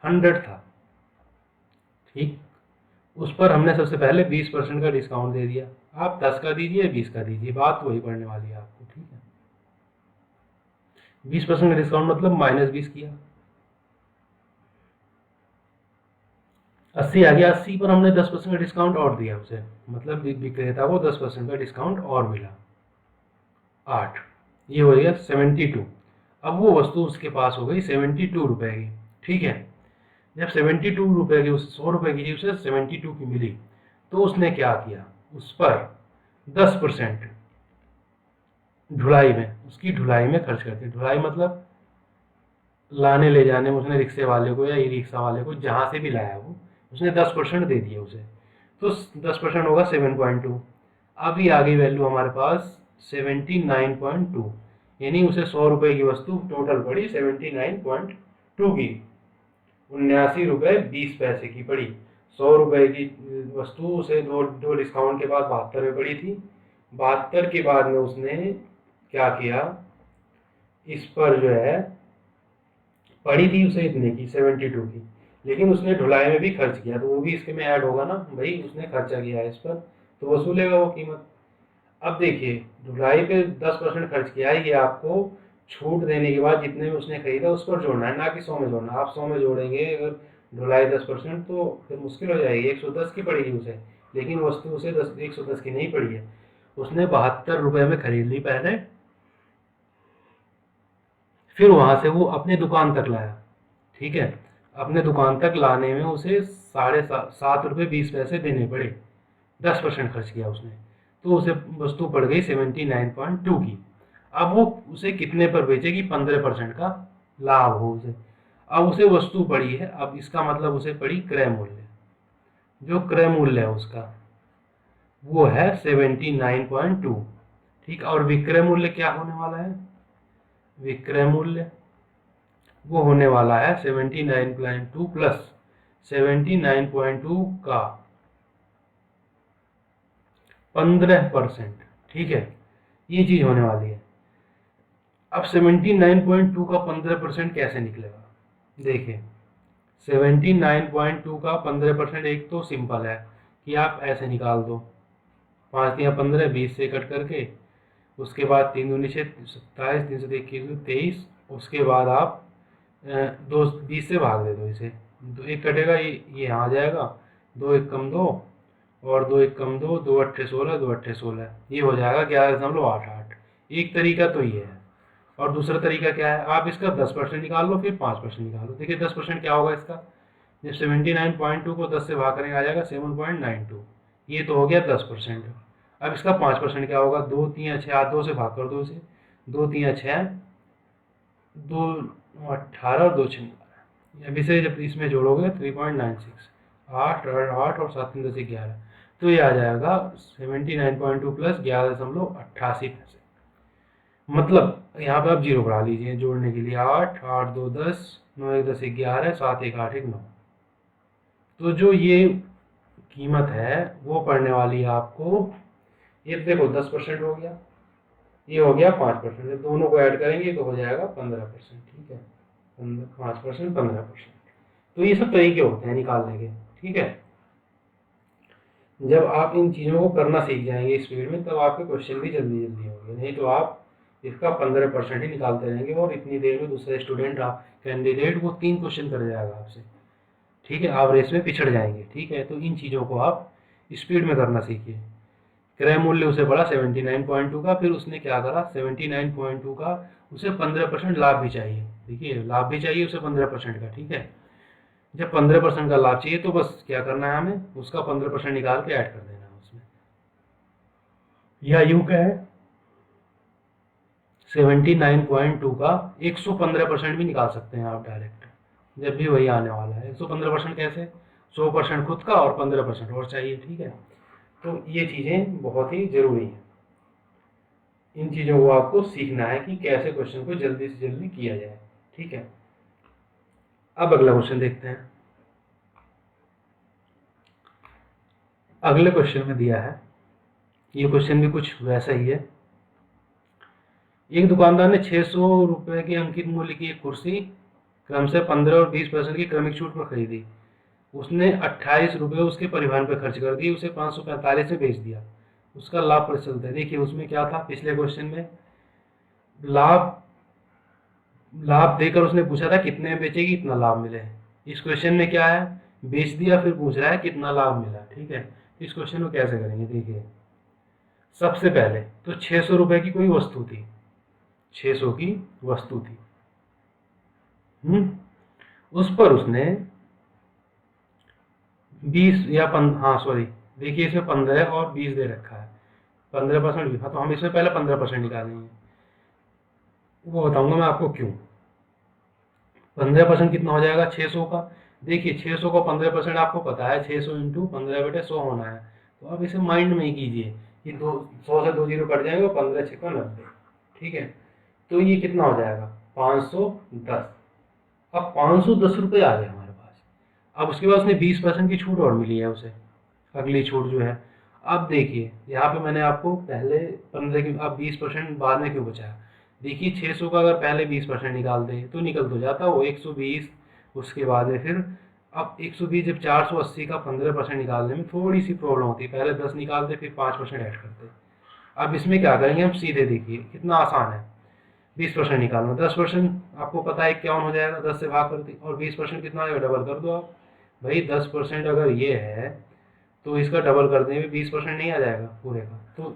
100 था, ठीक, उस पर हमने सबसे पहले 20% का डिस्काउंट दे दिया। आप 10 का दीजिए, 20 का दीजिए, बात वही पड़ने वाली है आपको, ठीक है। 20% का डिस्काउंट मतलब -20 किया, 80 आ गया। 80 पर हमने 10% का डिस्काउंट और दिया उसे, मतलब विक्रेता को 10% का डिस्काउंट और मिला, 8, ये हो गया 72। अब वो वस्तु उसके पास हो गई 72 रुपए की, ठीक है। जब 72 रुपए की, उस 100 रुपए की उसे 72 की मिली, तो उसने क्या किया, उस पर 10% ढुलाई में, उसकी ढुलाई में खर्च करते। ढुलाई मतलब लाने ले जाने में उसने रिक्शे वाले को या ई रिक्शा वाले को जहाँ से भी लाया वो, उसने 10% दे दिया उसे, तो 10% होगा 7.2। अभी आ गई वैल्यू हमारे पास 79.2, यानी उसे 100 रुपए की वस्तु टोटल पड़ी 79.2 की, 79 रुपये 20 पैसे की पड़ी। 100 रुपए की वस्तु उसे दो डिस्काउंट के बाद 72 में पड़ी थी। 72 के बाद में उसने क्या किया, इस पर जो है पड़ी थी उसे इतने की 72 की, लेकिन उसने ढुलाई में भी खर्च किया, तो वो भी इसके में ऐड होगा ना भाई, उसने खर्चा किया है इस पर, तो वसूलेगा वो कीमत। अब देखिए ढुलाई पे 10% खर्च किया है, ये आपको छूट देने के बाद जितने में उसने खरीदा उस पर जोड़ना है, ना कि 100 में जोड़ना। आप 100 में जोड़ेंगे अगर ढुलाई 10% तो फिर मुश्किल हो जाएगी, 110 की पड़ेगी उसे, लेकिन वस्तु उसे 110 की नहीं पड़ी है। उसने 72 रुपये में खरीद ली पहले, फिर वहां से वो अपने दुकान तक लाया, ठीक है। अपने दुकान तक लाने में उसे 7.20 रुपये देने पड़े, 10% खर्च किया उसने, तो उसे वस्तु पड़ गई 79.2 की। अब वो उसे कितने पर बेचेगी, 15% का लाभ हो उसे। अब उसे वस्तु पड़ी है, अब इसका मतलब उसे पड़ी क्रय मूल्य, जो क्रय मूल्य है उसका वो है 79.2, ठीक। और विक्रय मूल्य क्या होने वाला है, विक्रय मूल्य वो होने वाला है 79.2 प्लस 79.2 का 15%, ठीक है, ये चीज होने वाली है। अब 79.2 का 15% कैसे निकलेगा, देखिए 79.2 का 15% एक तो सिंपल है कि आप ऐसे निकाल दो, 5 या 15, 20 से कट करके, उसके बाद 3 दूनी 6, 27, 3 से 23, उसके बाद आप 20 से भाग दे दो इसे, तो एक कटेगा, ये यहाँ आ जाएगा, 2 1 कम 2 और 2 1 कम 2, 2 8 16, 2 8 16, ये हो जाएगा 11.88। एक तरीका तो ये है, और दूसरा तरीका क्या है, आप इसका 10% निकाल लो, फिर 5% निकाल लो। देखिए 10% क्या होगा इसका, जब 79.2 को 10 से भाग करेंगे आ जाएगा 7.92, ये तो हो गया 10%। अब इसका 5% क्या होगा, 2 3 6, 2 से भाग कर दो इसे, 2 3 6, 2 18 और 2 6, अब इसे जब इसमें जोड़ोगे 3.96, 8 और 7 3 10 11, तो ये आ जाएगा 79.2 प्लस 11.88 पैसे। मतलब यहाँ पे आप जीरो बढ़ा लीजिए जोड़ने के लिए, 8 8 2 10, 9 1 10 11, 7 1 8 1 9, तो जो ये कीमत है वो पड़ने वाली है आपको, ये देखो 10% हो गया, ये हो गया 5%, जब दोनों को ऐड करेंगे तो हो जाएगा 15%, ठीक है, 5% 15%। तो ये सब तरीके होते हैं निकालने के, ठीक है। जब आप इन चीज़ों को करना सीख जाएंगे स्पीड में, तब आपके क्वेश्चन भी जल्दी जल्दी होंगे, नहीं तो आप इसका 15% ही निकालते रहेंगे और इतनी देर में दूसरा स्टूडेंट कैंडिडेट वो 3 क्वेश्चन कर जाएगा आपसे, ठीक है, आप रेस में पिछड़ जाएंगे, ठीक है। तो इन चीज़ों को आप स्पीड में करना सीखिए। क्रय मूल्य उसे पड़ा 79.2 का, फिर उसने क्या करा, 79.2 का उसे 15% लाभ भी चाहिए, देखिए लाभ भी चाहिए उसे 15% का, ठीक है। जब 15% का लाभ चाहिए तो बस क्या करना है, हमें उसका 15% निकाल के ऐड कर देना है उसमें, या यूं कहे 79.2 का 115% भी निकाल सकते हैं आप डायरेक्ट, जब भी वही आने वाला है। 115% कैसे, 100% खुद का और 15% और चाहिए, ठीक है। तो ये चीज़ें बहुत ही ज़रूरी हैं, इन चीज़ों को आपको सीखना है कि कैसे क्वेश्चन को जल्दी से जल्दी किया जाए, ठीक है। अब अगला क्वेश्चन देखते हैं। अगले क्वेश्चन में दिया है, ये क्वेश्चन भी कुछ वैसा ही है। एक दुकानदार ने 600 रुपये के अंकित मूल्य की एक कुर्सी क्रम से 15 और 20% की क्रमिक छूट में खरीदी। उसने 28 रुपये उसके परिवहन पर खर्च कर दिए, उसे 545 में बेच दिया। उसका लाभ प्रतिशत है। देखिए उसमें क्या था, पिछले क्वेश्चन में लाभ लाभ देकर उसने पूछा था कितने में बेचेगी, इतना लाभ मिले। इस क्वेश्चन में क्या है, बेच दिया फिर पूछ रहा है कितना लाभ मिला। ठीक है, इस क्वेश्चन को कैसे करेंगे, देखिए सबसे पहले तो 600 रुपये की कोई वस्तु थी, 600 की वस्तु थी। उस पर उसने 20 या हाँ सॉरी, देखिए इसमें 15 और 20 दे रखा है, 15% भी। हाँ तो हम इसमें पहले 15% निकालेंगे, वो बताऊंगा मैं आपको क्यों। 15% कितना हो जाएगा 600 का। देखिए 600 का 15% आपको पता है 600 इंटू 15/100 होना है। तो अब इसे माइंड में ही कीजिए कि 100 से 2 जीरो कट जाएंगे, 15 6 90। ठीक है, तो ये कितना हो जाएगा 510। अब 510 रुपये आ गए हमारे पास। अब उसके बाद उसने 20% की छूट और मिली है उसे, अगली छूट जो है। अब देखिए यहाँ पे मैंने आपको पहले 15 की, अब 20% बाद में क्यों बचाया। देखिए 600 का अगर पहले 20% निकाल दें तो निकल तो जाता वो 120, उसके बाद में फिर अब 120 जब 480 का 15% निकालने में थोड़ी सी प्रॉब्लम होती है, पहले 10 निकालते फिर 5% ऐड करते। अब इसमें क्या करेंगे हम, सीधे देखिए कितना आसान है, 20% निकालना। 10% आपको पता है 51 हो जाएगा, 10 से भाग कर दी, और 20% कितना आएगा, डबल कर दो आप। भाई 10% अगर ये है तो इसका डबल कर देंगे, 20% नहीं आ जाएगा पूरे का। तो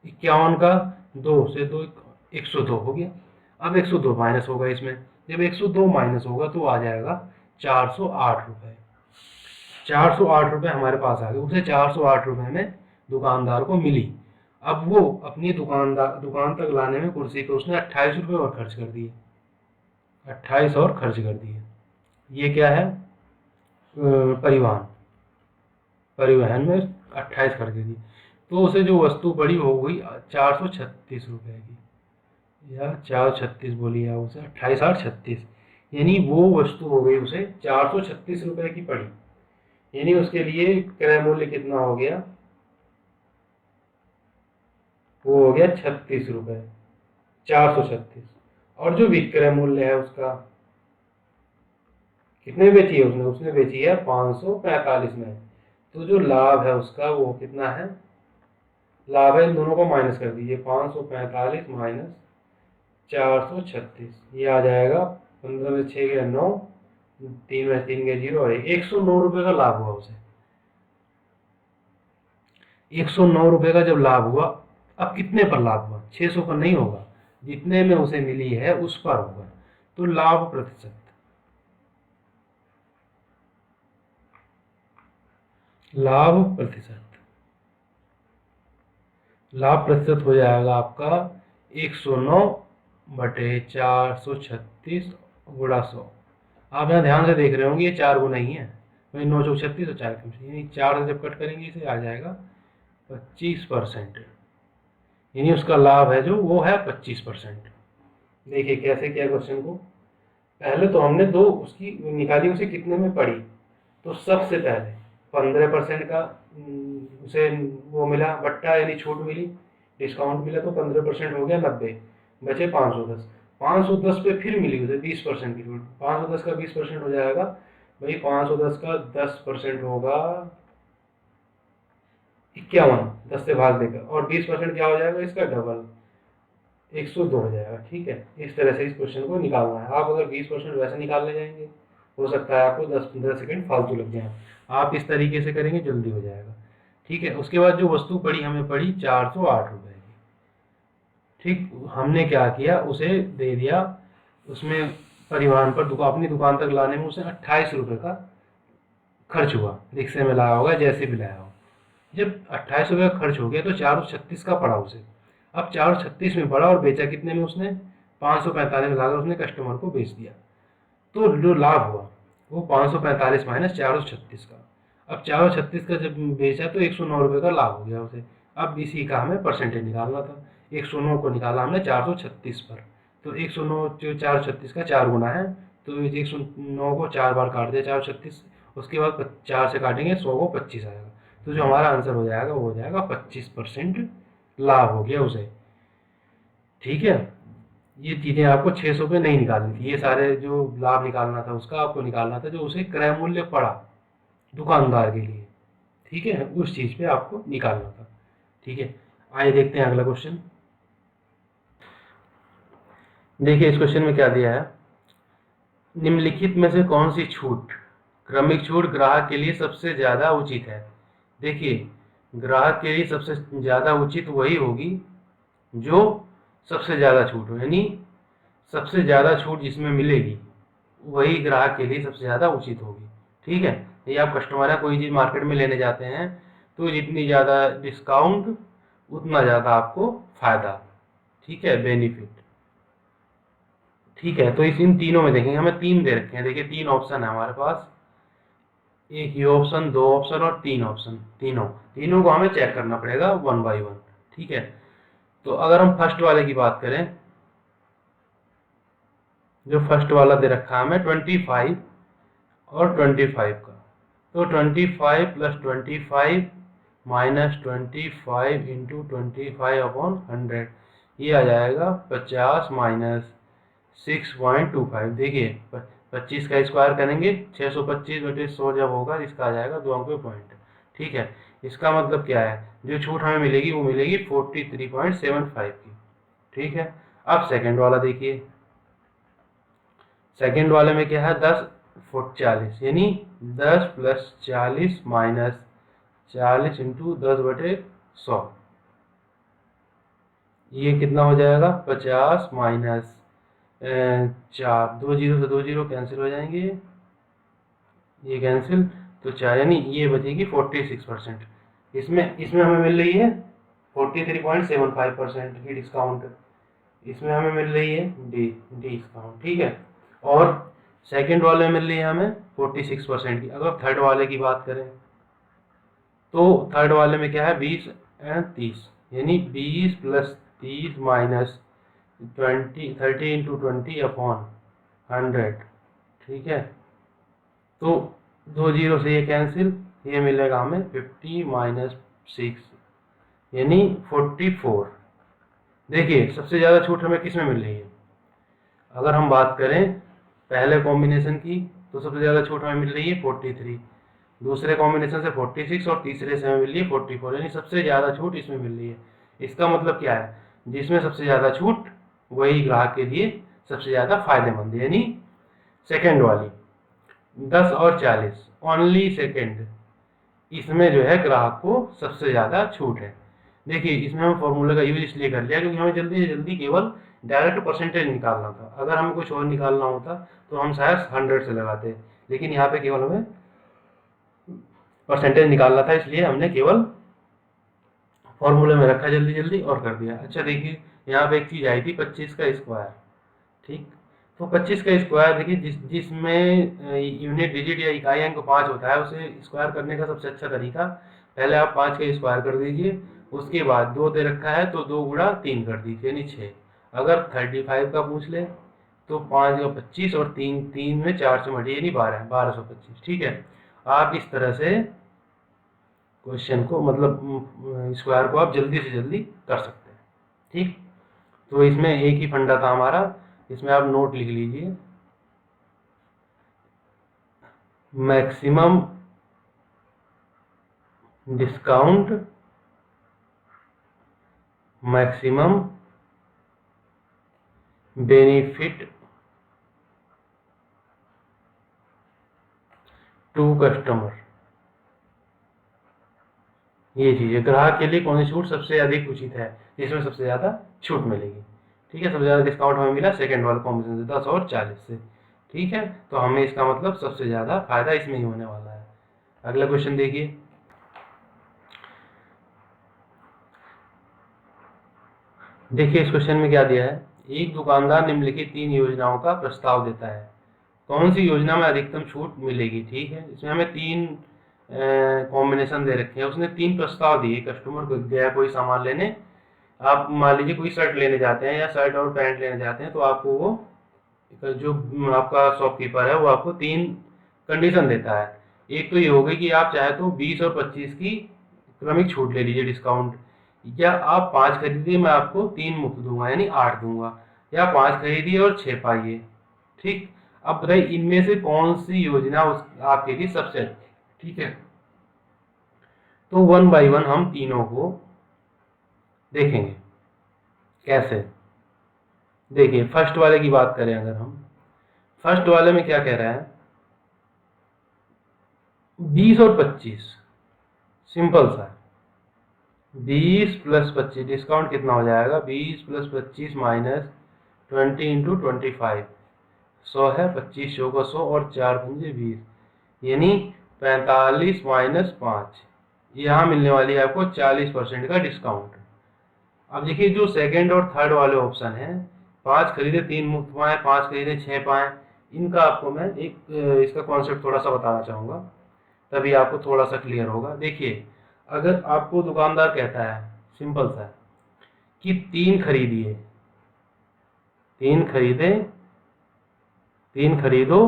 51 का 2 से 2 102 हो गया। अब 102 माइनस होगा इसमें, जब 102 माइनस होगा तो आ जाएगा 408 रुपये। 408 रुपये हमारे पास आ गए, उसे 408 रुपये में दुकानदार को मिली। अब वो अपनी दुकान तक लाने में कुर्सी पे उसने 28 रुपये और खर्च कर दिए, 28 और खर्च कर दिए। ये क्या है, परिवहन, परिवहन में 28 खर्च दी। तो उसे जो वस्तु पड़ी हो गई 436 रुपये की, या 436 बोलिए आप उसे, 28 8 36, यानी वो वस्तु हो गई उसे 436 रुपये की पड़ी। यानी उसके लिए क्रय मूल्य कितना हो गया, वो हो गया 36 रुपये, 436। और जो विक्रय मूल्य है उसका कितने बेची है उसने, उसने बेची है 545 में। तो जो लाभ है उसका वो कितना है, लाभ है, इन दोनों को माइनस कर दीजिए, 545 माइनस 436, ये आ जाएगा 15 में 6 गया 9, 3 में 3 गया 0 और 109 रुपये का लाभ हुआ उसे। 109 रुपये का जब लाभ हुआ, अब कितने पर लाभ हुआ, 600 पर नहीं होगा, जितने में उसे मिली है उस पर होगा। तो लाभ प्रतिशत, लाभ प्रतिशत, लाभ प्रतिशत हो जाएगा आपका 109 बटे 436 गुणा 100। आप यहाँ ध्यान से देख रहे होंगे ये 4 गुना ही है, वही 9 चौक 36 और 4 कम से, यानी 4 से जब कट करेंगे इसे आ जाएगा 25%। यानी उसका लाभ है जो वो है 25%। देखिए कैसे किया क्वेश्चन को, पहले तो हमने दो उसकी निकाली, उसे कितने में पड़ी। तो सबसे पहले 15% का उसे वो मिला बट्टा, यानी छूट मिली, डिस्काउंट मिला, तो 15% हो गया 90, बचे 510। 510 पे फिर मिली उसे 20% की छूट, 510 का 20% हो जाएगा भाई, 510 का 10% होगा 51, 10 से भाग देकर, और 20% क्या हो जाएगा इसका डबल, 102 हो जाएगा। ठीक है, इस तरह से इस क्वेश्चन को निकालना है। आप अगर 20% वैसे निकालने जाएंगे हो सकता है आपको 10-15 सेकंड फालतू लग जाए, आप इस तरीके से करेंगे जल्दी हो जाएगा। ठीक है, उसके बाद जो वस्तु पड़ी हमें पड़ी 408 रुपये की। ठीक, हमने क्या किया, उसे दे दिया, उसमें परिवहन पर अपनी दुकान तक लाने में उसे 28 रुपये का खर्च हुआ, रिक्शे में लाया होगा जैसे भी लाया हो। जब 28 रुपये का खर्च हो गया तो 436 का पड़ा उसे। अब 436 में पड़ा और बेचा कितने में उसने, 545 में लाकर उसने कस्टमर को बेच दिया। तो जो लाभ हुआ वो 545 माइनस 436 का। अब 436 का जब बेचा तो 109 रुपये का लाभ हो गया उसे। अब इसी का हमें परसेंटेज निकालना था, 109 को निकाला हमने 436 पर। तो 109 जो 436 का 4 गुना है तो 109 को 4 बार काट दिया, 4 36, उसके बाद 4 से काटेंगे 100 को 25 आएगा। तो जो हमारा आंसर हो जाएगा वो हो जाएगा 25% लाभ हो गया उसे। ठीक है, ये चीज़ें आपको 600 पे नहीं निकालनी थी, ये सारे जो लाभ निकालना था उसका आपको निकालना था जो उसे क्रय मूल्य पड़ा दुकानदार के लिए। ठीक है, उस चीज़ पे आपको निकालना था। ठीक है, आइए देखते हैं अगला क्वेश्चन। देखिए इस क्वेश्चन में क्या दिया है, निम्नलिखित में से कौन सी छूट, क्रमिक छूट ग्राहक के लिए सबसे ज़्यादा उचित है। देखिए ग्राहक के लिए सबसे ज़्यादा उचित वही होगी जो सबसे ज़्यादा छूट हो, यानी सबसे ज़्यादा छूट जिसमें मिलेगी वही ग्राहक के लिए सबसे ज़्यादा उचित होगी। ठीक है, ये आप कस्टमर है, कोई चीज़ मार्केट में लेने जाते हैं तो जितनी ज़्यादा डिस्काउंट उतना ज़्यादा आपको फ़ायदा। ठीक है, बेनिफिट। ठीक है, तो इन तीनों में देखेंगे, हमें 3 दे रखे हैं। देखिए 3 ऑप्शन है हमारे पास, एक ये ऑप्शन, 2 ऑप्शन और 3 ऑप्शन। तीनों को हमें चेक करना पड़ेगा 1 बाय 1। ठीक है, तो अगर हम फर्स्ट वाले की बात करें, जो फर्स्ट वाला दे रखा है हमें 25 और 25 का, तो 25 प्लस 25 माइनस 25 इंटू 25/100, ये आ जाएगा 50 माइनस 6.25। देखिए 25 का स्क्वायर करेंगे 625/100 जब होगा, इसका आ जाएगा 2 अंक पे पॉइंट। ठीक है, इसका मतलब क्या है, जो छूट हमें मिलेगी वो मिलेगी 43.75 की। ठीक है, अब सेकंड वाला देखिए, सेकंड वाले में क्या है, 10 40, यानी 10 प्लस 40 माइनस 40 इंटू 10/100, ये कितना हो जाएगा 50 माइनस 4, 2 जीरो से 2 जीरो कैंसिल हो जाएंगे, ये कैंसिल, तो 4, यानी ये बचेगी 46%। इसमें हमें मिल रही है 43.75% की डिस्काउंट, इसमें हमें मिल रही है डी डिस्काउंट। ठीक है, और सेकंड वाले में मिल रही है हमें 46% की। अगर थर्ड वाले की बात करें तो थर्ड वाले में क्या है, 20 एंड 30, यानी 20 प्लस 30 माइनस 30 इंटू 20/100। ठीक है, तो 2 जीरो से ये कैंसिल, ये मिलेगा हमें 50 माइनस 6, यानी 44। देखिए सबसे ज़्यादा छूट हमें किस में मिल रही है, अगर हम बात करें पहले कॉम्बिनेशन की तो सबसे ज़्यादा छूट हमें मिल रही है 43, दूसरे कॉम्बिनेशन से 46 और तीसरे से हमें मिल रही है 44, यानी सबसे ज़्यादा छूट इसमें मिल रही है। इसका मतलब क्या है, जिसमें सबसे ज़्यादा छूट वही ग्राहक के लिए सबसे ज़्यादा फायदेमंद है, यानी सेकेंड वाली 10 और 40 ओनली सेकेंड, इसमें जो है ग्राहक को सबसे ज़्यादा छूट है। देखिए इसमें हम फॉर्मूले का यूज इसलिए कर लिया क्योंकि हमें जल्दी से जल्दी केवल डायरेक्ट परसेंटेज निकालना था। अगर हमें कुछ और निकालना होता तो हम शायद 100 से लगाते, लेकिन यहाँ पे केवल हमें परसेंटेज निकालना था, इसलिए हमने केवल फॉर्मूले में रखा जल्दी जल्दी और कर दिया। अच्छा देखिए यहाँ पे एक चीज़ आई थी 25 का स्क्वायर। ठीक, तो 25 का स्क्वायर देखिए जिसमें यूनिट डिजिट या इकाई अंक 5 होता है, उसे स्क्वायर करने का सबसे अच्छा तरीका, पहले आप 5 का स्क्वायर कर दीजिए, उसके बाद 2 दे रखा है तो 2 गुणा 3 कर दीजिए, यानी 6। अगर 35 का पूछ ले तो 5 का 25 और 3 में 4 से मल्टी, यानी 1225। ठीक है, आप इस तरह से क्वेश्चन को मतलब स्क्वायर को आप जल्दी से जल्दी कर सकते हैं। ठीक, तो इसमें एक ही फंडा था हमारा, इसमें आप नोट लिख लीजिए, maximum discount, maximum benefit to customer. ये चीज़ है, ग्राहक के लिए कौन सी छूट सबसे अधिक उचित है, जिसमें सबसे ज़्यादा छूट मिलेगी। ठीक है, सबसे ज़्यादा डिस्काउंट हमें मिला सेकंड वाले कॉम्बिनेशन से 10 और 40 से। ठीक है, तो हमें इसका मतलब सबसे ज़्यादा फायदा इसमें ही होने वाला है। अगला क्वेश्चन देखिए, देखिए इस क्वेश्चन में क्या दिया है, एक दुकानदार निम्नलिखित 3 योजनाओं का प्रस्ताव देता है, कौन सी योजना में अधिकतम छूट मिलेगी। ठीक है, इसमें हमें 3 कॉम्बिनेशन दे रखे हैं, उसने 3 प्रस्ताव दिए, कस्टमर को गया कोई सामान लेने, आप मान लीजिए कोई शर्ट लेने जाते हैं या शर्ट और पैंट लेने जाते हैं, तो आपको वो जो आपका शॉपकीपर है वो आपको 3 कंडीशन देता है। एक तो ये हो गई कि आप चाहे तो 20 और 25 की क्रमिक छूट ले लीजिए डिस्काउंट, या आप 5 खरीदिए मैं आपको 3 मुफ्त दूंगा यानी 8 दूंगा, या 5 खरीदिए और 6 पाइए। ठीक, अब बताइए इनमें से कौन सी योजना उस आपके लिए सबसे अच्छी। ठीक है, तो 1 बाय 1 हम तीनों को देखेंगे कैसे। देखिए फर्स्ट वाले की बात करें अगर हम, फर्स्ट वाले में क्या कह रहा है, 20 और 25, सिंपल सा है। 20 प्लस 25 डिस्काउंट कितना हो जाएगा, 20 प्लस 25 माइनस 20 इंटू 25, 100 है, 25 100 का 100 और 4 पंजे 20, यानी 45 माइनस 5, यहाँ मिलने वाली है आपको 40% का डिस्काउंट। अब देखिए जो सेकंड और थर्ड वाले ऑप्शन हैं, 5 खरीदे 3 मुफ्त पाए, 5 खरीदे 6 पाए, इनका आपको मैं एक इसका कॉन्सेप्ट थोड़ा सा बताना चाहूँगा, तभी आपको थोड़ा सा क्लियर होगा। देखिए अगर आपको दुकानदार कहता है सिंपल सा कि 3 खरीदिए, 3 खरीदे 3 खरीदो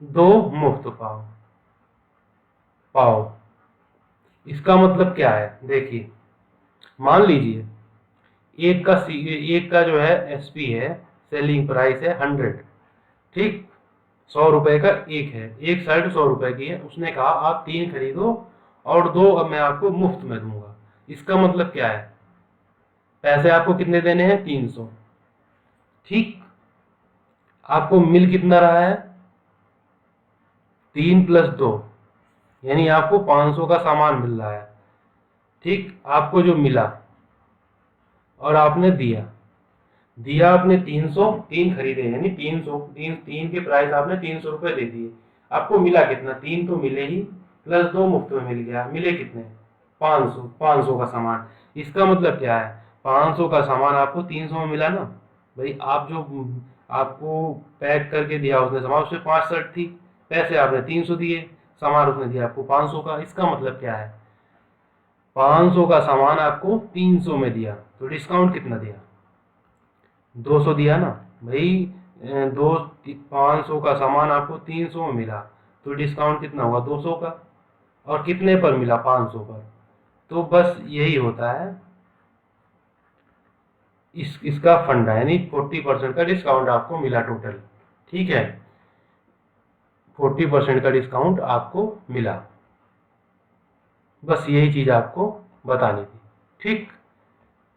2 मुफ्त पाओ पाओ, इसका मतलब क्या है। देखिए मान लीजिए एक का जो है एसपी है, सेलिंग प्राइस है 100, ठीक, 100 रुपए का एक है, एक शर्ट 100 रुपए की है, उसने कहा आप 3 खरीदो और 2 अब मैं आपको मुफ्त में दूंगा। इसका मतलब क्या है, पैसे आपको कितने देने हैं, 300। ठीक, आपको मिल कितना रहा है, 3 प्लस 2, यानी आपको 500 का सामान मिल रहा है। ठीक, आपको जो मिला और आपने दिया, दिया आपने 300, 3 खरीदे यानी 300, 3 के प्राइस आपने 300 रुपए दे दिए, आपको मिला कितना, 3 तो मिले ही, प्लस 2 मुफ्त में मिल गया, मिले कितने, 500, 500 का सामान। इसका मतलब क्या है, 500 का सामान आपको 300 में मिला ना भाई। आप जो आपको पैक करके दिया उसने सामान, उसमें 5 शर्ट थी, पैसे आपने 300 दिए, सामान उसने दिया आपको 500 का। इसका मतलब क्या है, 500 का सामान आपको 300 में दिया, तो डिस्काउंट कितना दिया, 200 दिया ना भाई। दो 500 का सामान आपको 300 में मिला, तो डिस्काउंट कितना हुआ, 200 का, और कितने पर मिला, 500 पर। तो बस यही होता है इसका फंडा, यानी 40% का डिस्काउंट आपको मिला टोटल। ठीक है, 40% का डिस्काउंट आपको मिला, बस यही चीज आपको बतानी थी। ठीक,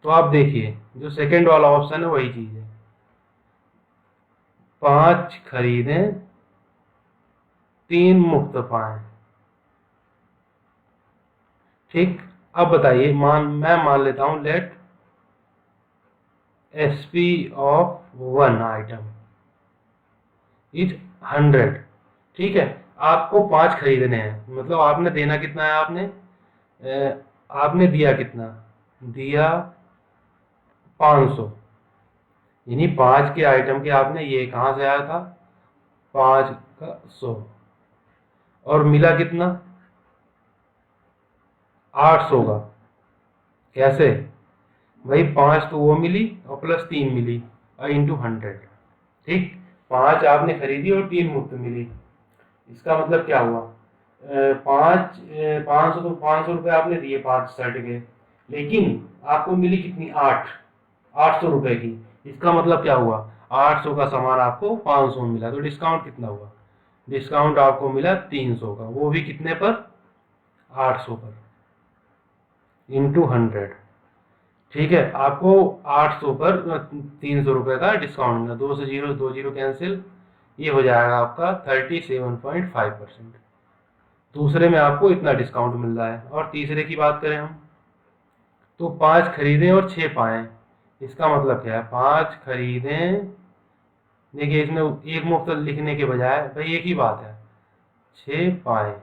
तो आप देखिए जो सेकंड वाला ऑप्शन है वही चीज है, 5 खरीदें 3 मुफ्त पाएं। ठीक, अब बताइए मैं मान लेता हूं let SP of 1 item is 100। ठीक है, आपको 5 खरीदने हैं, मतलब आपने देना कितना है, आपने दिया कितना, दिया 500, यानी 5 के आइटम के आपने, ये कहाँ से आया था, 5 का 100, और मिला कितना, 800 का। कैसे भाई, 5 तो वो मिली और प्लस 3 मिली और इंटू 100। ठीक, 5 आपने खरीदी और 3 मुफ्त मिली, इसका मतलब क्या हुआ, 500 तो 500 रुपये आपने दिए 5 शर्ट के, लेकिन आपको मिली कितनी, 800 रुपए की। इसका मतलब क्या हुआ, 800 का सामान आपको 500 में मिला, तो डिस्काउंट कितना हुआ, डिस्काउंट आपको मिला 300 का, वो भी कितने पर, 800 पर इंटू 100। ठीक है, आपको 800 पर 300 रुपए का डिस्काउंट मिला, 2 से 0 2 0 कैंसिल, ये हो जाएगा आपका 37.5%। दूसरे में आपको इतना डिस्काउंट मिल रहा है। और तीसरे की बात करें हम, तो 5 खरीदें और 6 पाएं, इसका मतलब क्या है, 5 खरीदें, देखिए इसमें एक मुफ्त लिखने के बजाय भाई एक ही बात है, 6 पाएं,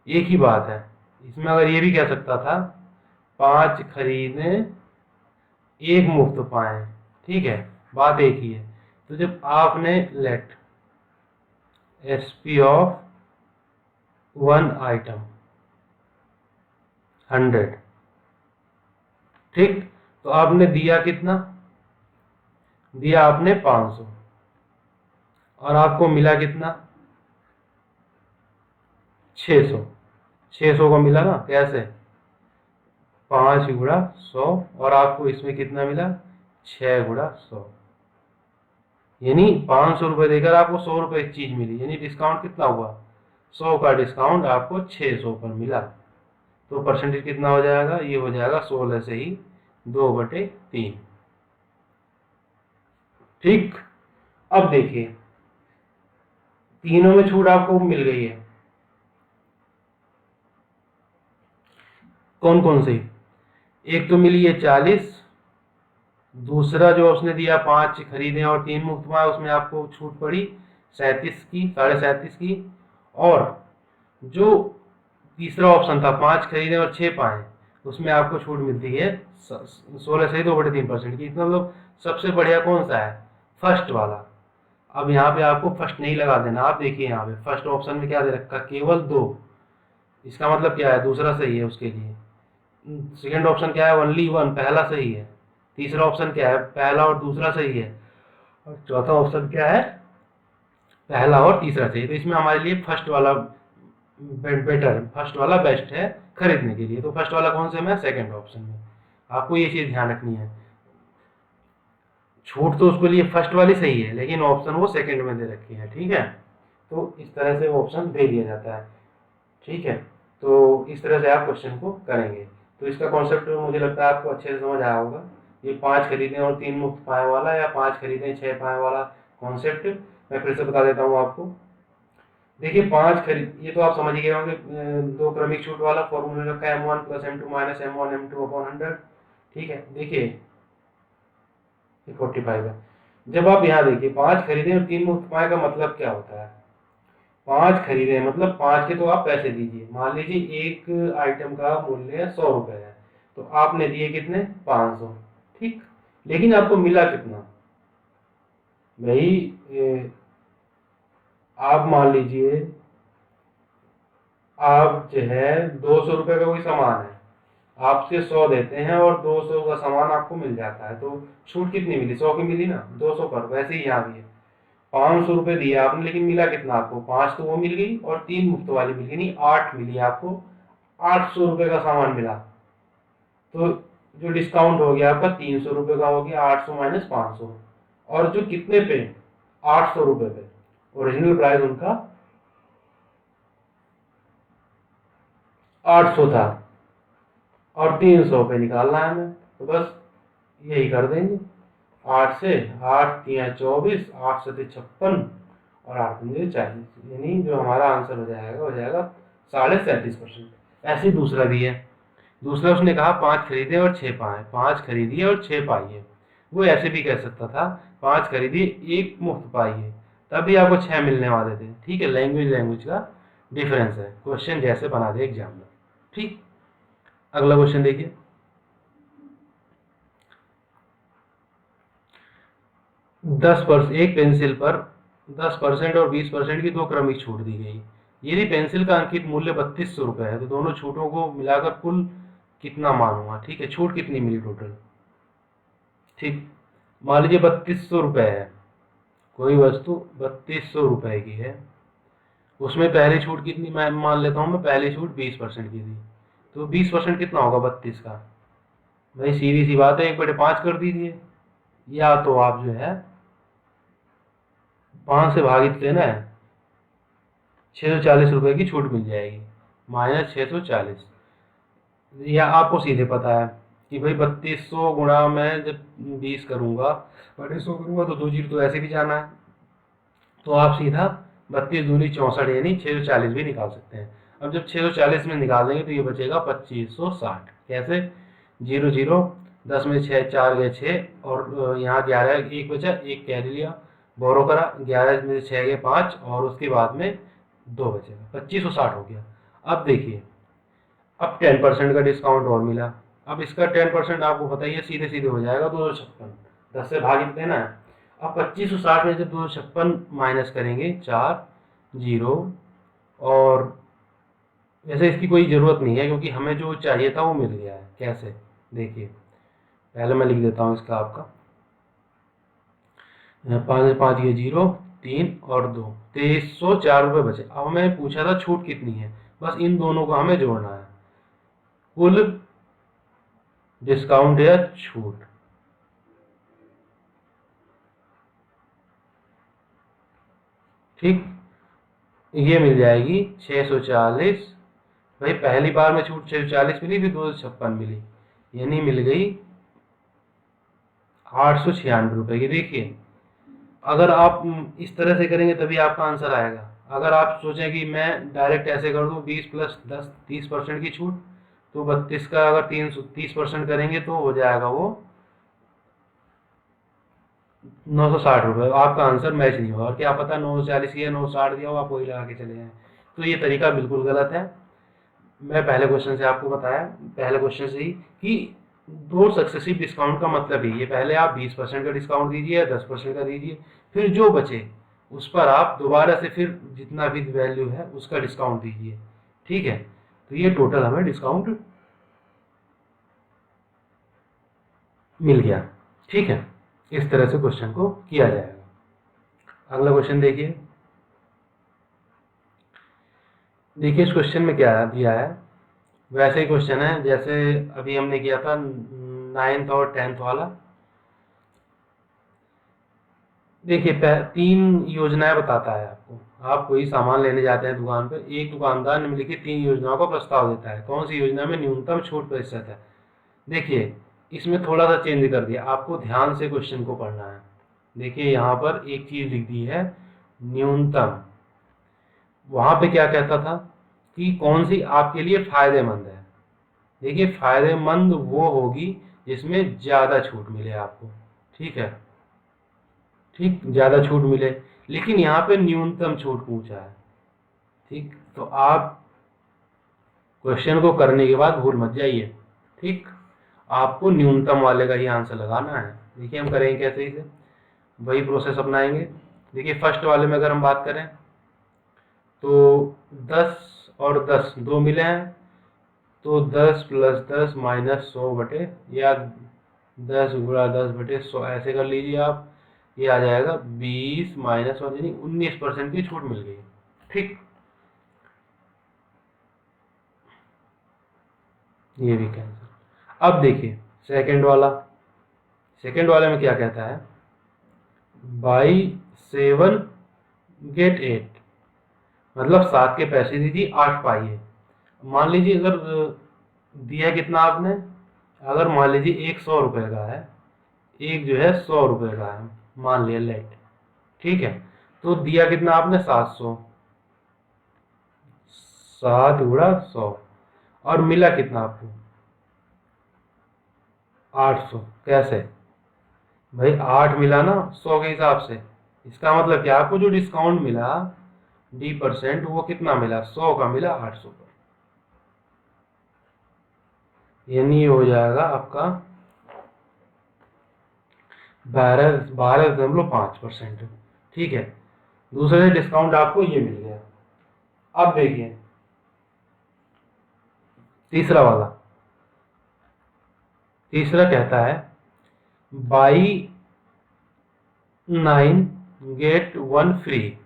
एक ही बात है। इसमें अगर ये भी कह सकता था 5 खरीदें 1 मुफ्त पाएं, ठीक है, बात एक ही है। तो जब आपने लेट एसपी ऑफ 1 आइटम 100, ठीक, तो आपने दिया कितना, दिया आपने 500, और आपको मिला कितना, 600। 600 का मिला ना, कैसे, 5 गुणा 100, और आपको इसमें कितना मिला, 6 गुणा 100, यानी 500 रुपये देकर आपको 100 रुपये की चीज मिली, यानी डिस्काउंट कितना हुआ, 100 का डिस्काउंट आपको 600 पर मिला। तो परसेंटेज कितना हो जाएगा, ये हो जाएगा 16 से ही 2/3। ठीक, अब देखिए तीनों में छूट आपको मिल गई है, कौन कौन सी, एक तो मिली है 40, दूसरा जो उसने दिया 5 खरीदें और 3 मुफ्त पाए, उसमें आपको छूट पड़ी 37 की, 37.5 की, और जो तीसरा ऑप्शन था 5 खरीदें और 6 पाए, उसमें आपको छूट मिलती है 16 से 2/3% की। इसमें मतलब सबसे बढ़िया कौन सा है, फर्स्ट वाला। अब यहाँ पे आपको फर्स्ट नहीं लगा देना, आप देखिए यहाँ पे फर्स्ट ऑप्शन में क्या दे रखा, केवल 2, इसका मतलब क्या है, दूसरा सही है उसके लिए। सेकंड ऑप्शन क्या है, ओनली 1, पहला सही है। तीसरा ऑप्शन क्या है, पहला और दूसरा सही है। और चौथा ऑप्शन क्या है, पहला और तीसरा सही है। तो इसमें हमारे लिए फर्स्ट वाला बेटर, फर्स्ट वाला बेस्ट है खरीदने के लिए। तो फर्स्ट वाला कौन से में, सेकंड ऑप्शन में। आपको ये चीज ध्यान रखनी है, छूट तो उसके लिए फर्स्ट वाली सही है, लेकिन ऑप्शन वो सेकंड में दे रखी है। ठीक है, तो इस तरह से ऑप्शन दे दिया जाता है। ठीक है, तो इस तरह से आप क्वेश्चन को करेंगे। तो इसका कॉन्सेप्ट मुझे लगता है आपको अच्छे से समझ आया होगा। ये 5 खरीदें और 3 मुफ्त पाए वाला, या 5 खरीदें 6 पाए वाला कॉन्सेप्ट मैं फिर से बता देता हूँ आपको। देखिए 5 खरीद, ये तो आप समझ गए होंगे, दो क्रमिक छूट वाला फॉर्मूला रखा है M1 + M2 - M1 M2/100। ठीक है, देखिए 45 है। जब आप यहाँ देखिए 5 खरीदे और 3 मुफ्त पाए का मतलब क्या होता है, 5 खरीदे मतलब 5 के तो आप पैसे दीजिए। मान लीजिए एक आइटम का मूल्य 100 रुपए है, तो आपने दिए कितने, 500। ठीक, लेकिन आपको मिला कितना भाई, आप मान लीजिए आप जो है 200 रुपए का कोई सामान है, आपसे 100 देते हैं और 200 का सामान आपको मिल जाता है, तो छूट कितनी मिली, 100 की मिली ना, 200 पर। वैसे ही यहाँ भी है, 500 रुपए दिए आपने, लेकिन मिला कितना आपको, 5 तो वो मिल गई और 3 मुफ्त वाली मिल गई, नहीं 8 मिली आपको, 800 रुपए का सामान मिला। तो जो डिस्काउंट हो गया आपका 300 रुपए का हो गया, 800 - 500, और जो कितने पे, 800 रुपए पे, ओरिजिनल प्राइस उनका 800 था और 300 पे निकालना है हमें, तो बस यही कर देंगे। 8 से 8 3 24, 8 से 56 और 8 दूनी 40, यानी जो हमारा आंसर हो जाएगा 37.5%। ऐसे ही दूसरा भी है, दूसरा उसने कहा 5 खरीदे और 6 पाए, 5 खरीदिए और 6 पाइए। वो ऐसे भी कह सकता था 5 खरीदिए 1 मुफ्त पाइए, तब भी आपको 6 मिलने वाले थे। ठीक है, लैंग्वेज का डिफरेंस है, क्वेश्चन जैसे बना दे एग्जाम में। ठीक, अगला क्वेश्चन देखिए, एक पेंसिल पर 10% और 20% की 2 क्रमिक छूट दी गई। यदि पेंसिल का अंकित मूल्य 3200 रुपये है, तो दोनों छूटों को मिलाकर कुल कितना मान हुआ। ठीक है, छूट कितनी मिली टोटल। ठीक, मान लीजिए 3200 रुपये है, कोई वस्तु 3200 रुपये की है, उसमें पहली छूट कितनी, मैं मान लेता हूँ मैं पहली छूट 20% की थी, तो 20% कितना होगा 32 का, भाई सीधी सी बात है 1/5 कर दीजिए, या तो आप जो है 5 से भागित लेना है, 640 रुपये की छूट मिल जाएगी, -640। या आपको सीधे पता है कि भाई 3200 गुणा में जब 20 करूंगा, 100 करूंगा, तो 2 जीरो तो ऐसे भी जाना है, तो आप सीधा 32 दूनी 64 यानी 640 भी निकाल सकते हैं। अब जब 640 में निकाल देंगे तो ये बचेगा 2560। कैसे, 0 0, 10 में 6 4 गए 6, और यहाँ 11 1 बचा, 1 कैरी लिया, बोरो करा, 11 में 6 गए 5, और उसके बाद में 2 बचेगा, 2560 हो गया। अब देखिए, अब 10% का डिस्काउंट और मिला, अब इसका 10% आपको बताइए सीधे सीधे हो जाएगा 256, 10 से भागित देना है। अब 2560 में से 256 माइनस करेंगे, 4 0, और वैसे इसकी कोई ज़रूरत नहीं है क्योंकि हमें जो चाहिए था वो मिल गया है। कैसे, देखिए पहले मैं लिख देता हूँ इसका आपका, 5 से 5 ये 0, 3 और 2, 2304 बचे। अब हमें पूछा था छूट कितनी है, बस इन दोनों को हमें जोड़ना है, कुल डिस्काउंट या छूट। ठीक, ये मिल जाएगी 640। भाई पहली बार में छूट 640 मिली, फिर 256 मिली, यानी मिल गई 896 रुपए की। देखिए अगर आप इस तरह से करेंगे तभी आपका आंसर आएगा। अगर आप सोचें कि मैं डायरेक्ट ऐसे कर दूं 20 + 10 30% की छूट, तो 32 का अगर 30% करेंगे तो हो जाएगा वो 960 रुपये। आपका आंसर मैच नहीं होगा, और क्या पता 940 या 960 दिया हो, आप वही लगा के चले जाएं। तो ये तरीका बिल्कुल गलत है। मैं पहले क्वेश्चन से आपको बताया, पहले क्वेश्चन से ही, कि दो सक्सेसिव डिस्काउंट का मतलब ही ये, पहले आप 20% का डिस्काउंट दीजिए या 10% का दीजिए, फिर जो बचे उस पर आप दोबारा से फिर जितना भी वैल्यू है उसका डिस्काउंट दीजिए। ठीक है, तो ये टोटल हमें डिस्काउंट मिल गया। ठीक है, इस तरह से क्वेश्चन को किया जाएगा। अगला क्वेश्चन देखिए। देखिए इस क्वेश्चन में क्या दिया है, वैसे ही क्वेश्चन है जैसे अभी हमने किया था 9th और 10th वाला। देखिए 3 योजनाएं बताता है आपको। आप कोई सामान लेने जाते हैं दुकान पर, एक दुकानदार निम्नलिखित 3 योजनाओं का प्रस्ताव देता है, कौन सी योजना में न्यूनतम छूट प्रतिशत है। देखिए इसमें थोड़ा सा चेंज कर दिया, आपको ध्यान से क्वेश्चन को पढ़ना है। देखिए यहाँ पर एक चीज लिख दी है न्यूनतम, वहां पे क्या कहता था कि कौन सी आपके लिए फायदेमंद है। देखिए फायदेमंद वो होगी जिसमें ज्यादा छूट मिले आपको। ठीक है, ठीक, ज्यादा छूट मिले, लेकिन यहाँ पे न्यूनतम छूट पूछा है। ठीक, तो आप क्वेश्चन को करने के बाद भूल मत जाइए। ठीक, आपको न्यूनतम वाले का ही आंसर लगाना है। देखिए हम करेंगे कैसे, इसे वही प्रोसेस अपनाएंगे। देखिए फर्स्ट वाले में अगर हम बात करें तो 10 और 10 दो मिले हैं, तो 10 + 10 - 100 बटे, या 10 × 10 बटे 100 ऐसे कर लीजिए आप। ये आ जाएगा 20 - 1 यानी 19% की छूट मिल गई। ठीक, ये भी कैंसिल। अब देखिए सेकंड वाले में क्या कहता है, बाई 7 गेट 8, मतलब 7 के पैसे दीजिए 8 पाइए। मान लीजिए अगर दिया कितना आपने, अगर मान लीजिए एक 100 रुपए का है, एक जो है 100 रुपए का है, मान लिया लेट। ठीक है, तो दिया कितना आपने 700, 7 × 100, और मिला कितना आपको 800। कैसे भाई, 8 मिला ना 100 के हिसाब से, इसका मतलब क्या, आपको जो डिस्काउंट मिला D% वो कितना मिला, 100 का मिला 800 का, यानी ये हो जाएगा आपका 12.5%। ठीक है, दूसरे डिस्काउंट आपको ये मिल गया। अब देखिए तीसरा कहता है बाई 9 गेट 1 फ्री।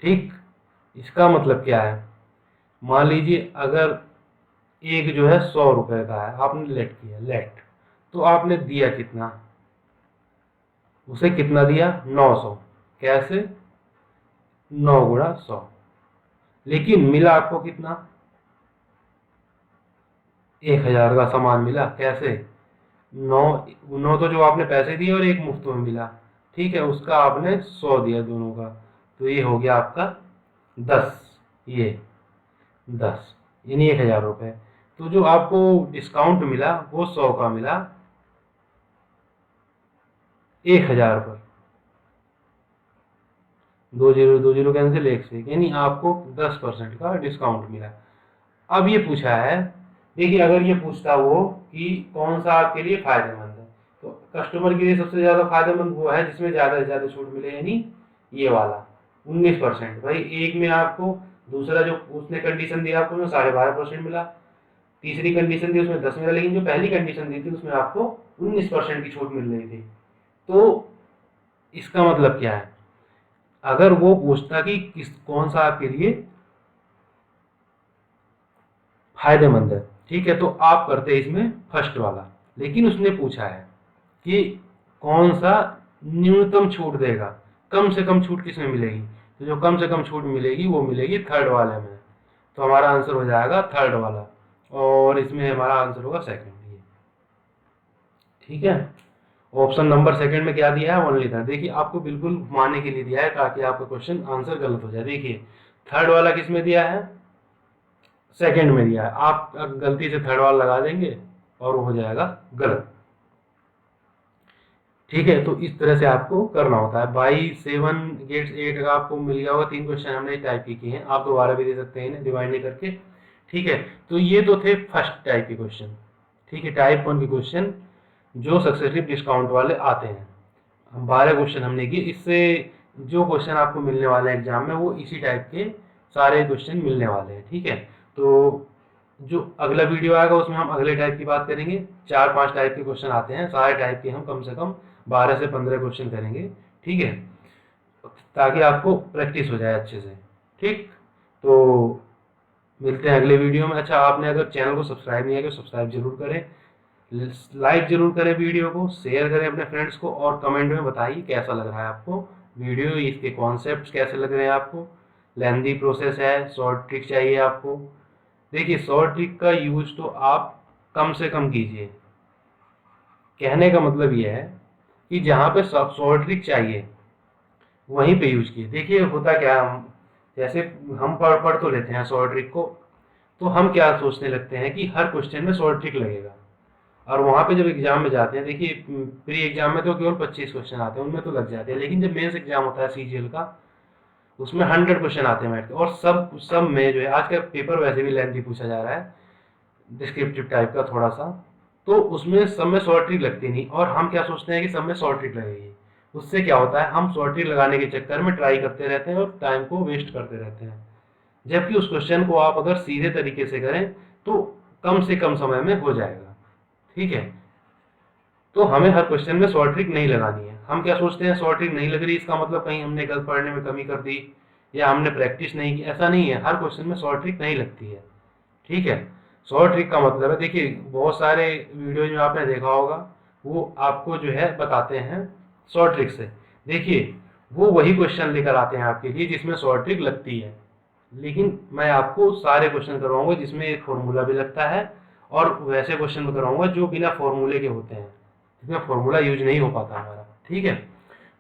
ठीक, इसका मतलब क्या है, मान लीजिए अगर एक जो है 100 रुपए का है, आपने लेट किया लेट, तो आपने दिया कितना, उसे कितना दिया 900। कैसे, 9 × 100, लेकिन मिला आपको कितना 1000 का सामान मिला। कैसे, 9 तो जो आपने पैसे दिए और एक मुफ्त में मिला। ठीक है, उसका आपने 100 दिया दोनों का, तो ये हो गया आपका 10, ये 10 यानी 1000 रुपये। तो जो आपको डिस्काउंट मिला वो 100 का मिला 1000 पर, 2 0 कैंसिल, 1 से, यानी आपको 10% का डिस्काउंट मिला। अब ये पूछा है, देखिए अगर ये पूछता वो कि कौन सा आपके लिए फायदेमंद है, तो कस्टमर के लिए सबसे ज्यादा फायदेमंद वो है जिसमें ज्यादा से ज्यादा छूट मिले, यानी ये वाला 19%। भाई एक में आपको, दूसरा जो उसने कंडीशन दिया आपको उसमें 12.5% मिला, तीसरी कंडीशन दी उसमें 10 मिला, लेकिन जो पहली कंडीशन दी थी उसमें आपको 19% की छूट मिल रही थी। तो इसका मतलब क्या है, अगर वो पूछता कि कौन सा आपके लिए फायदेमंद है, ठीक है, तो आप करते इसमें फर्स्ट वाला। लेकिन उसने पूछा है कि कौन सा न्यूनतम छूट देगा, कम से कम छूट किसमें मिलेगी, तो जो कम से कम छूट मिलेगी वो मिलेगी थर्ड वाले में। तो हमारा आंसर हो जाएगा थर्ड वाला, और इसमें हमारा आंसर होगा सेकंड। ठीक है, ऑप्शन नंबर सेकंड में क्या दिया है, ओनली था। देखिए आपको बिल्कुल घुमाने के लिए दिया है ताकि आपका क्वेश्चन आंसर गलत हो जाए। देखिए थर्ड वाला किस में दिया है, सेकंड में दिया है। आप गलती से थर्ड वाला लगा देंगे और वो हो जाएगा गलत। ठीक है, तो इस तरह से आपको करना होता है। बाई 7 गेट्स 8 का आपको मिल गया होगा। 3 क्वेश्चन हमने टाइप की किए हैं, आप दोबारा भी दे सकते हैं इन्हें डिवाइड नहीं करके। ठीक है, तो ये तो थे फर्स्ट टाइप के क्वेश्चन। ठीक है, टाइप 1 के क्वेश्चन जो सक्सेसिव डिस्काउंट वाले आते हैं। 12 क्वेश्चन हमने किए। इससे जो क्वेश्चन आपको मिलने वाले हैं एग्जाम में वो इसी टाइप के सारे क्वेश्चन मिलने वाले हैं। ठीक है, तो जो अगला वीडियो आएगा उसमें हम अगले टाइप की बात करेंगे। 4-5 टाइप के क्वेश्चन आते हैं, सारे टाइप के हम कम से कम 12 से 15 क्वेश्चन करेंगे। ठीक है, ताकि आपको प्रैक्टिस हो जाए अच्छे से। ठीक, तो मिलते हैं अगले वीडियो में। अच्छा, आपने अगर चैनल को सब्सक्राइब नहीं किया तो सब्सक्राइब जरूर करें, लाइक जरूर करें वीडियो को, शेयर करें अपने फ्रेंड्स को, और कमेंट में बताइए कैसा लग रहा है आपको वीडियो, इसके कॉन्सेप्ट्स कैसे लग रहे हैं आपको। लेंदी प्रोसेस है, शॉर्ट ट्रिक चाहिए आपको। देखिए शॉर्ट ट्रिक का यूज तो आप कम से कम कीजिए। कहने का मतलब ये है कि जहाँ पे शॉर्ट ट्रिक चाहिए वहीं पे यूज कीजिए। देखिए होता क्या, हम जैसे हम पढ़ तो लेते हैं शॉर्ट ट्रिक को, तो हम क्या सोचने लगते हैं कि हर क्वेश्चन में शॉर्ट ट्रिक लगेगा, और वहाँ पे जब एग्जाम में जाते हैं, देखिए प्री एग्जाम में तो केवल 25 क्वेश्चन आते हैं, उनमें तो लग जाते हैं। लेकिन जब मेंस एग्जाम होता है सीजीएल का, उसमें 100 क्वेश्चन आते हैं मैथ के, और सब में जो है आज का पेपर वैसे भी लेंथी पूछा जा रहा है, डिस्क्रिप्टिव टाइप का थोड़ा सा, तो उसमें सब में शॉर्ट ट्रिक लगती नहीं, और हम क्या सोचते हैं कि सब में शॉर्ट ट्रिक लगेगी। उससे क्या होता है, हम शॉर्ट ट्रिक लगाने के चक्कर में ट्राई करते रहते हैं और टाइम को वेस्ट करते रहते हैं। जबकि उस क्वेश्चन को आप अगर सीधे तरीके से करें तो कम से कम समय में हो जाएगा। ठीक है, तो हमें हर क्वेश्चन में शॉर्ट ट्रिक नहीं लगानी है। हम क्या सोचते हैं, शॉर्ट ट्रिक नहीं लग रही इसका मतलब कहीं हमने गलत पढ़ने में कमी कर दी या हमने प्रैक्टिस नहीं की। ऐसा नहीं है, हर क्वेश्चन में शॉर्ट ट्रिक नहीं लगती है। ठीक है, शॉर्ट ट्रिक का मतलब है, देखिए बहुत सारे वीडियोज में आपने देखा होगा, वो आपको जो है बताते हैं शॉर्ट ट्रिक से। देखिए वो वही क्वेश्चन लेकर आते हैं आपके लिए जिसमें शॉर्ट ट्रिक लगती है, लेकिन मैं आपको सारे क्वेश्चन करवाऊंगा जिसमें एक फॉर्मूला भी लगता है, और वैसे क्वेश्चन भी करवाऊंगा जो बिना फॉर्मूले के होते हैं, जिसमें फॉर्मूला यूज नहीं हो पाता हमारा। ठीक है,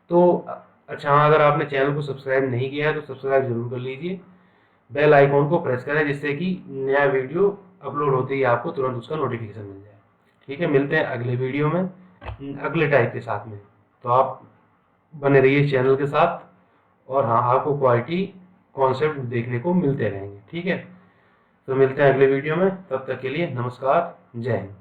तो अच्छा हाँ, अगर आपने चैनल को सब्सक्राइब नहीं किया है तो सब्सक्राइब जरूर कर लीजिए, बेल आइकॉन को प्रेस करें जिससे कि नया वीडियो अपलोड होते ही आपको तुरंत उसका नोटिफिकेशन मिल जाए। ठीक है, मिलते हैं अगले वीडियो में अगले टाइप के साथ में। तो आप बने रहिए चैनल के साथ, और हाँ आपको क्वालिटी कॉन्सेप्ट देखने को मिलते रहेंगे। ठीक है, तो मिलते हैं अगले वीडियो में, तब तक के लिए नमस्कार, जय हिंद।